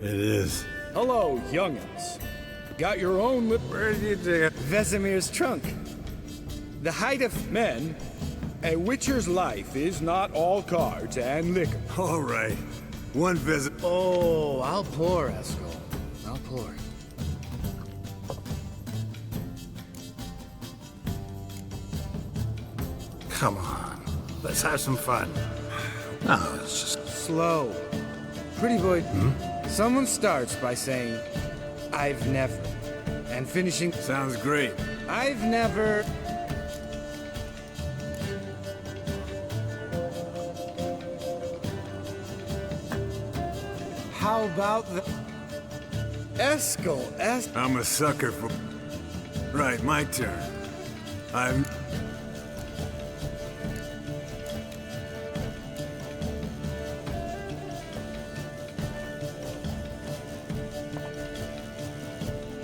It is. Hello, youngins. Got your own lip... Where did you dig it? Vesemir's trunk. The height of... Men, a witcher's life is not all cards and liquor. All right. One visit... Oh, I'll pour, Eskel. I'll pour. Come on, let's have some fun. No, it's just... Slow. Pretty boy, someone starts by saying, I've never, and finishing... Sounds great. I've never... How about the... Eskel, I'm a sucker for... Right, my turn. I'm...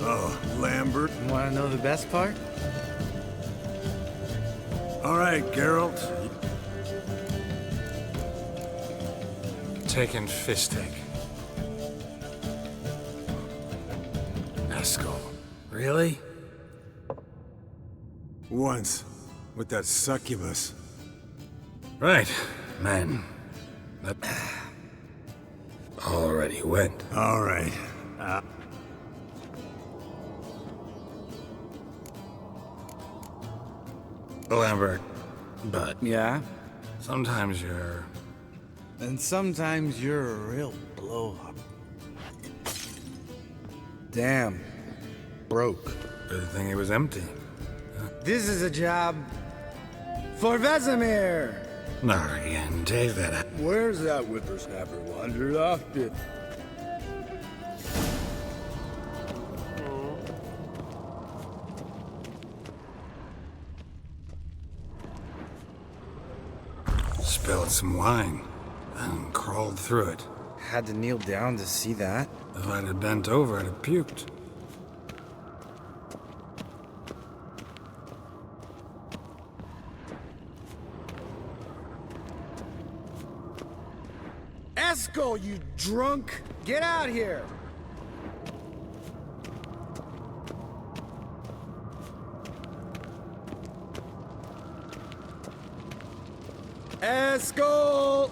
Oh, Lambert. Want to know the best part? All right, Geralt. Taking fistic. Eskel. Really? Once. With that succubus. Right, man. That... already went. All right. Lambert, but... Yeah? Sometimes you're... And sometimes you're a real blow-up. Damn. Broke. Good thing it was empty. This is a job... for Vesemir! Not again. Take that out. Where's that whippersnapper wandered off to? Spilled some wine and crawled through it. Had to kneel down to see that. If I'd have bent over, I'd have puked. Eskel, you drunk! Get out here! Eskel!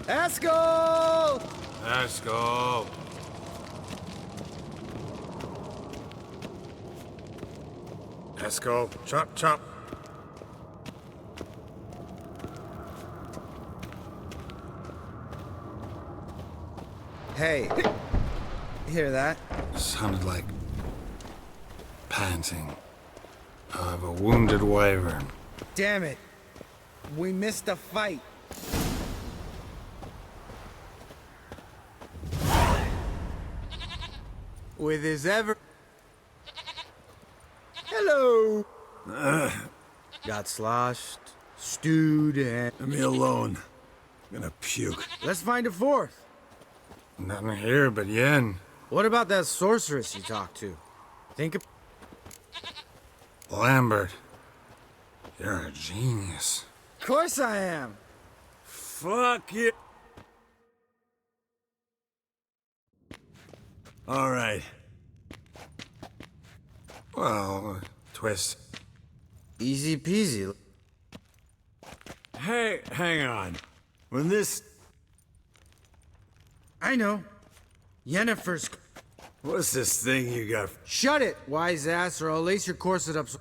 Eskel! Eskel! Eskel, chop, chop. Hey, hear that? Sounded like panting of a wounded wyvern. Damn it. We missed a fight. With his ever... Hello! Got sloshed, stewed, and... Leave me alone. I'm gonna puke. Let's find a fourth. Nothing here but yen. What about that sorceress you talked to? Think of... Lambert, you're a genius. Of course I am. Fuck you. All right. Well, twist. Easy peasy. Hey, hang on. When this... I know. Yennefer's... What's this thing you got? Shut it, wise ass, or I'll lace your corset up so...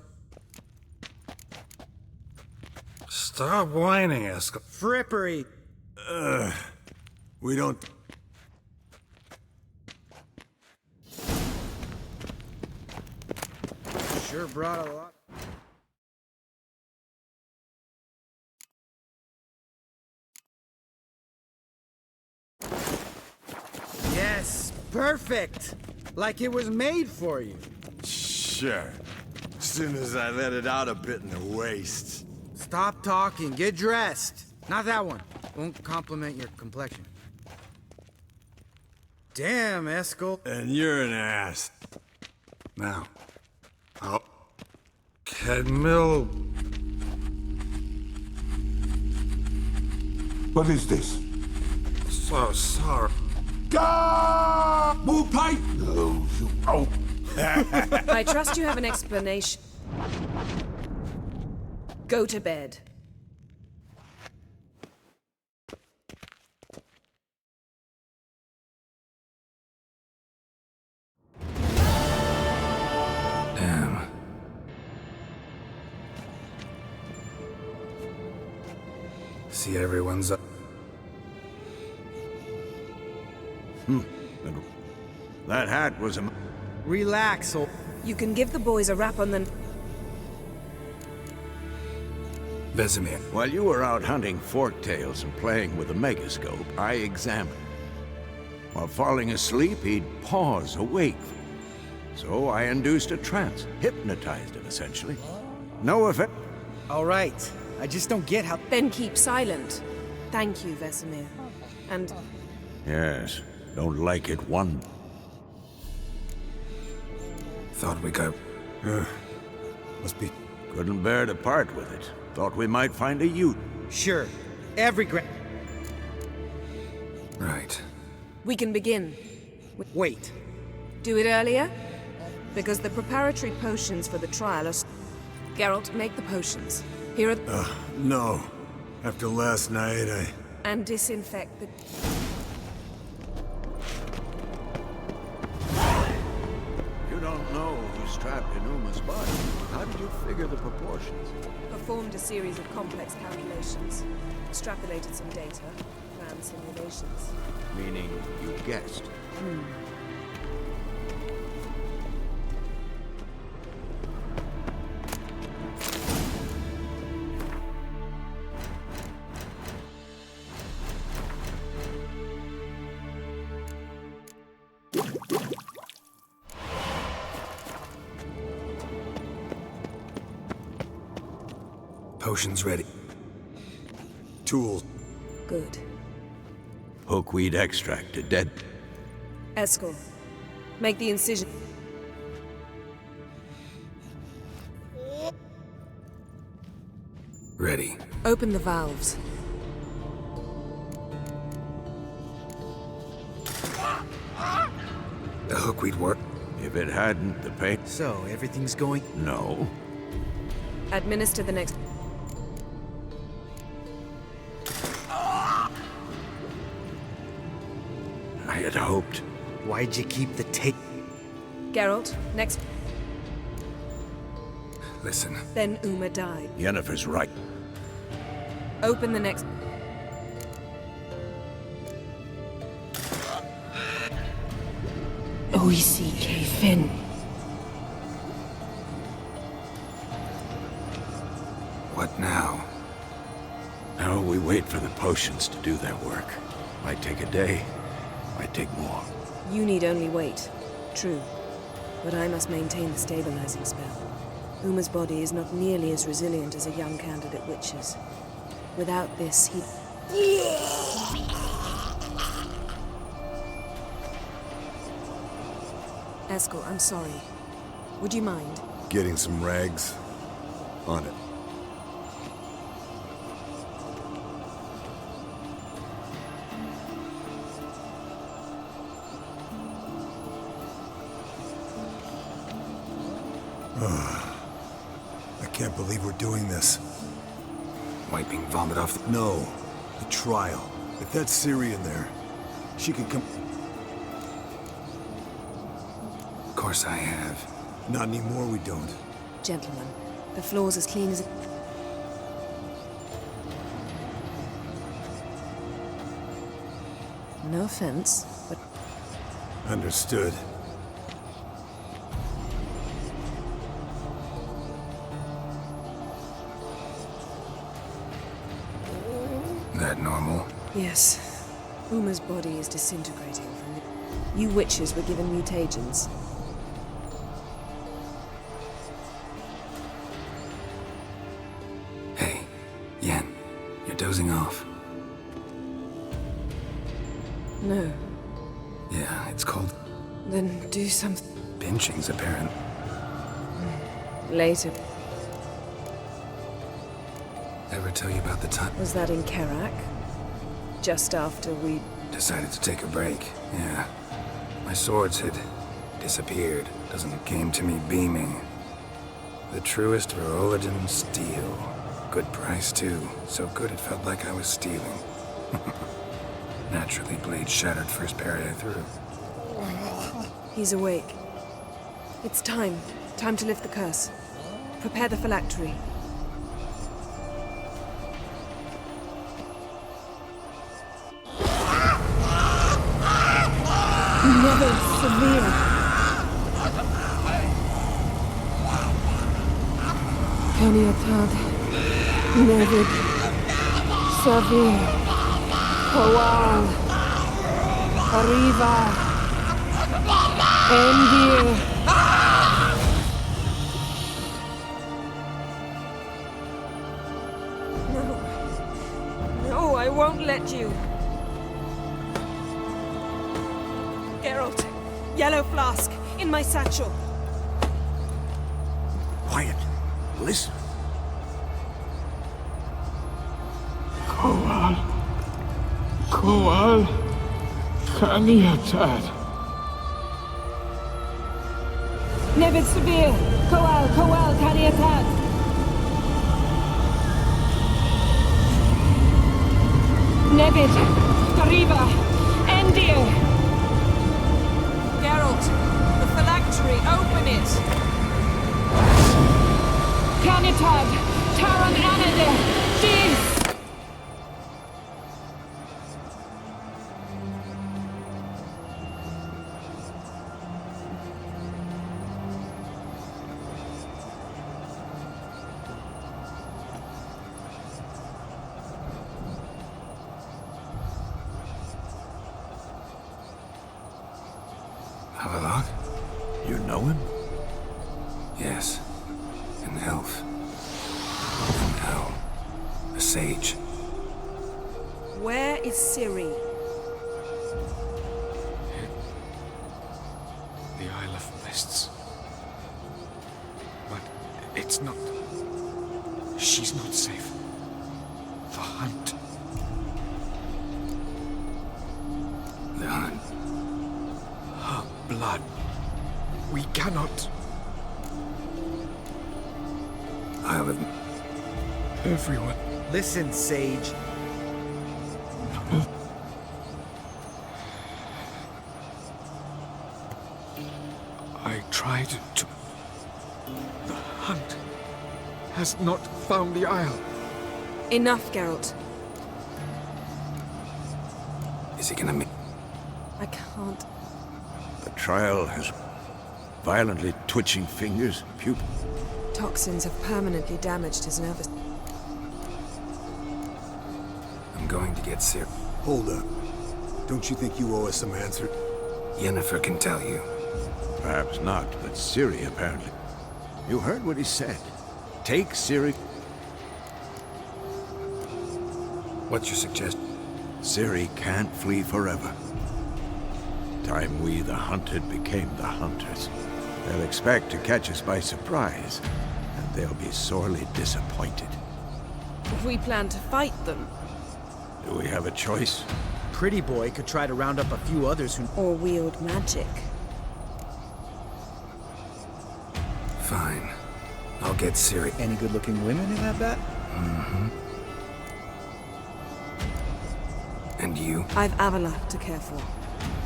Stop whining, Eskel. Frippery. We don't... Sure brought a lot. Perfect! Like it was made for you. Sure. As soon as I let it out a bit in the waist. Stop talking, get dressed. Not that one. Won't compliment your complexion. Damn, Eskel. And you're an ass. Now, I'll... Kedmill... What is this? So sorry. Gah! Move tight! Oh. I trust you have an explanation. Go to bed. Damn. See, everyone's up. That hat was a... Relax, old... You can give the boys a rap on the... Vesemir. While you were out hunting forktails and playing with the megascope, I examined. While falling asleep, he'd pause awake. So I induced a trance, hypnotized him essentially. No effect. All right. I just don't get how... Then keep silent. Thank you, Vesemir. And... Yes, don't like it one... Thought we got... Must be... Couldn't bear to part with it. Thought we might find a ute. Sure. Every Right. we can begin. Wait. Do it earlier? Because the preparatory potions for the trial are... Geralt, make the potions. Here are... no. After last night, I... And disinfect the... You don't know who's trapped in Uma's body. How did you figure the proportions? Performed a series of complex calculations. Extrapolated some data. Ran simulations. Meaning you guessed. Potions ready. Tools. Good. Hookweed extract to dead. Eskel, make the incision. Ready. Open the valves. The hookweed work. If it hadn't, the pain... So, everything's going... No. Administer the next... I had hoped. Why'd you keep the tape? Geralt, next... Listen. Then Uma died. Yennefer's right. Open the next... OECK Finn. What now? Now we wait for the potions to do their work. Might take a day, might take more. You need only wait. True. But I must maintain the stabilizing spell. Uma's body is not nearly as resilient as a young candidate witch's. Without this, he... Eskel, I'm sorry. Would you mind? Getting some rags. On it. I can't believe we're doing this. Wiping vomit off the... No. The trial. If that's Syrian there, she could come... Of course I have. Not anymore, we don't. Gentlemen, the floor's as clean as it... No offense, but... Understood. That normal? Yes. Uma's body is disintegrating from the... You witches were given mutagens. Hey, Yen, you're dozing off. No. Yeah, it's called... Then do something. Pinching's apparent. Later. Ever tell you about the time... Was that in Kerak? Just after we... Decided to take a break, yeah. My swords had disappeared. Doesn't came to me beaming. The truest Verolidan steel. Good price, too. So good it felt like I was stealing. Naturally, blade shattered first parry I threw. He's awake. It's time. Time to lift the curse. Prepare the phylactery. Never severe. Caniatad. Never severe. Kowal. Arriva. Endir. No, I won't let you. Geralt, yellow flask, in my satchel. Quiet. Listen. Kowal. Kowal. Kaniatad. Never severe. Kowal, Kowal, Caniatad. Nevid, Arriva, Endir. Geralt, the phylactery, open it. Caniatad, Taran Anade, Dis. Havelock? You know him? Yes. An elf. An owl. A sage. Where is Ciri? The Isle of Mists. But it's not... She's not safe. The hunt. The hunt. Her blood. We cannot... Isle of... Everyone. Listen, Sage. I tried to... The hunt has not found the Isle. Enough, Geralt. Is he gonna make... I can't. The trial has violently twitching fingers, pupil. Toxins have permanently damaged his nervous... I'm going to get Ciri. Hold up. Don't you think you owe us some answer? Yennefer can tell you. Perhaps not, but Ciri apparently. You heard what he said. Take Ciri. What's your suggestion? Ciri can't flee forever. Time we, the hunted, became the hunters. They'll expect to catch us by surprise, and they'll be sorely disappointed. We plan to fight them. Do we have a choice? Pretty Boy could try to round up a few others who... Or wield magic. Fine. I'll get Ciri. Any good-looking women in that bat? Mm-hmm. And you? I've Avila to care for.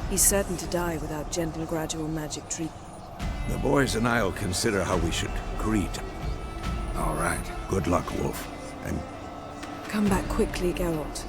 He's certain to die without gentle, gradual magic treatment. The boys and I'll consider how we should greet. All right. Good luck, Wolf. And come back quickly, Geralt.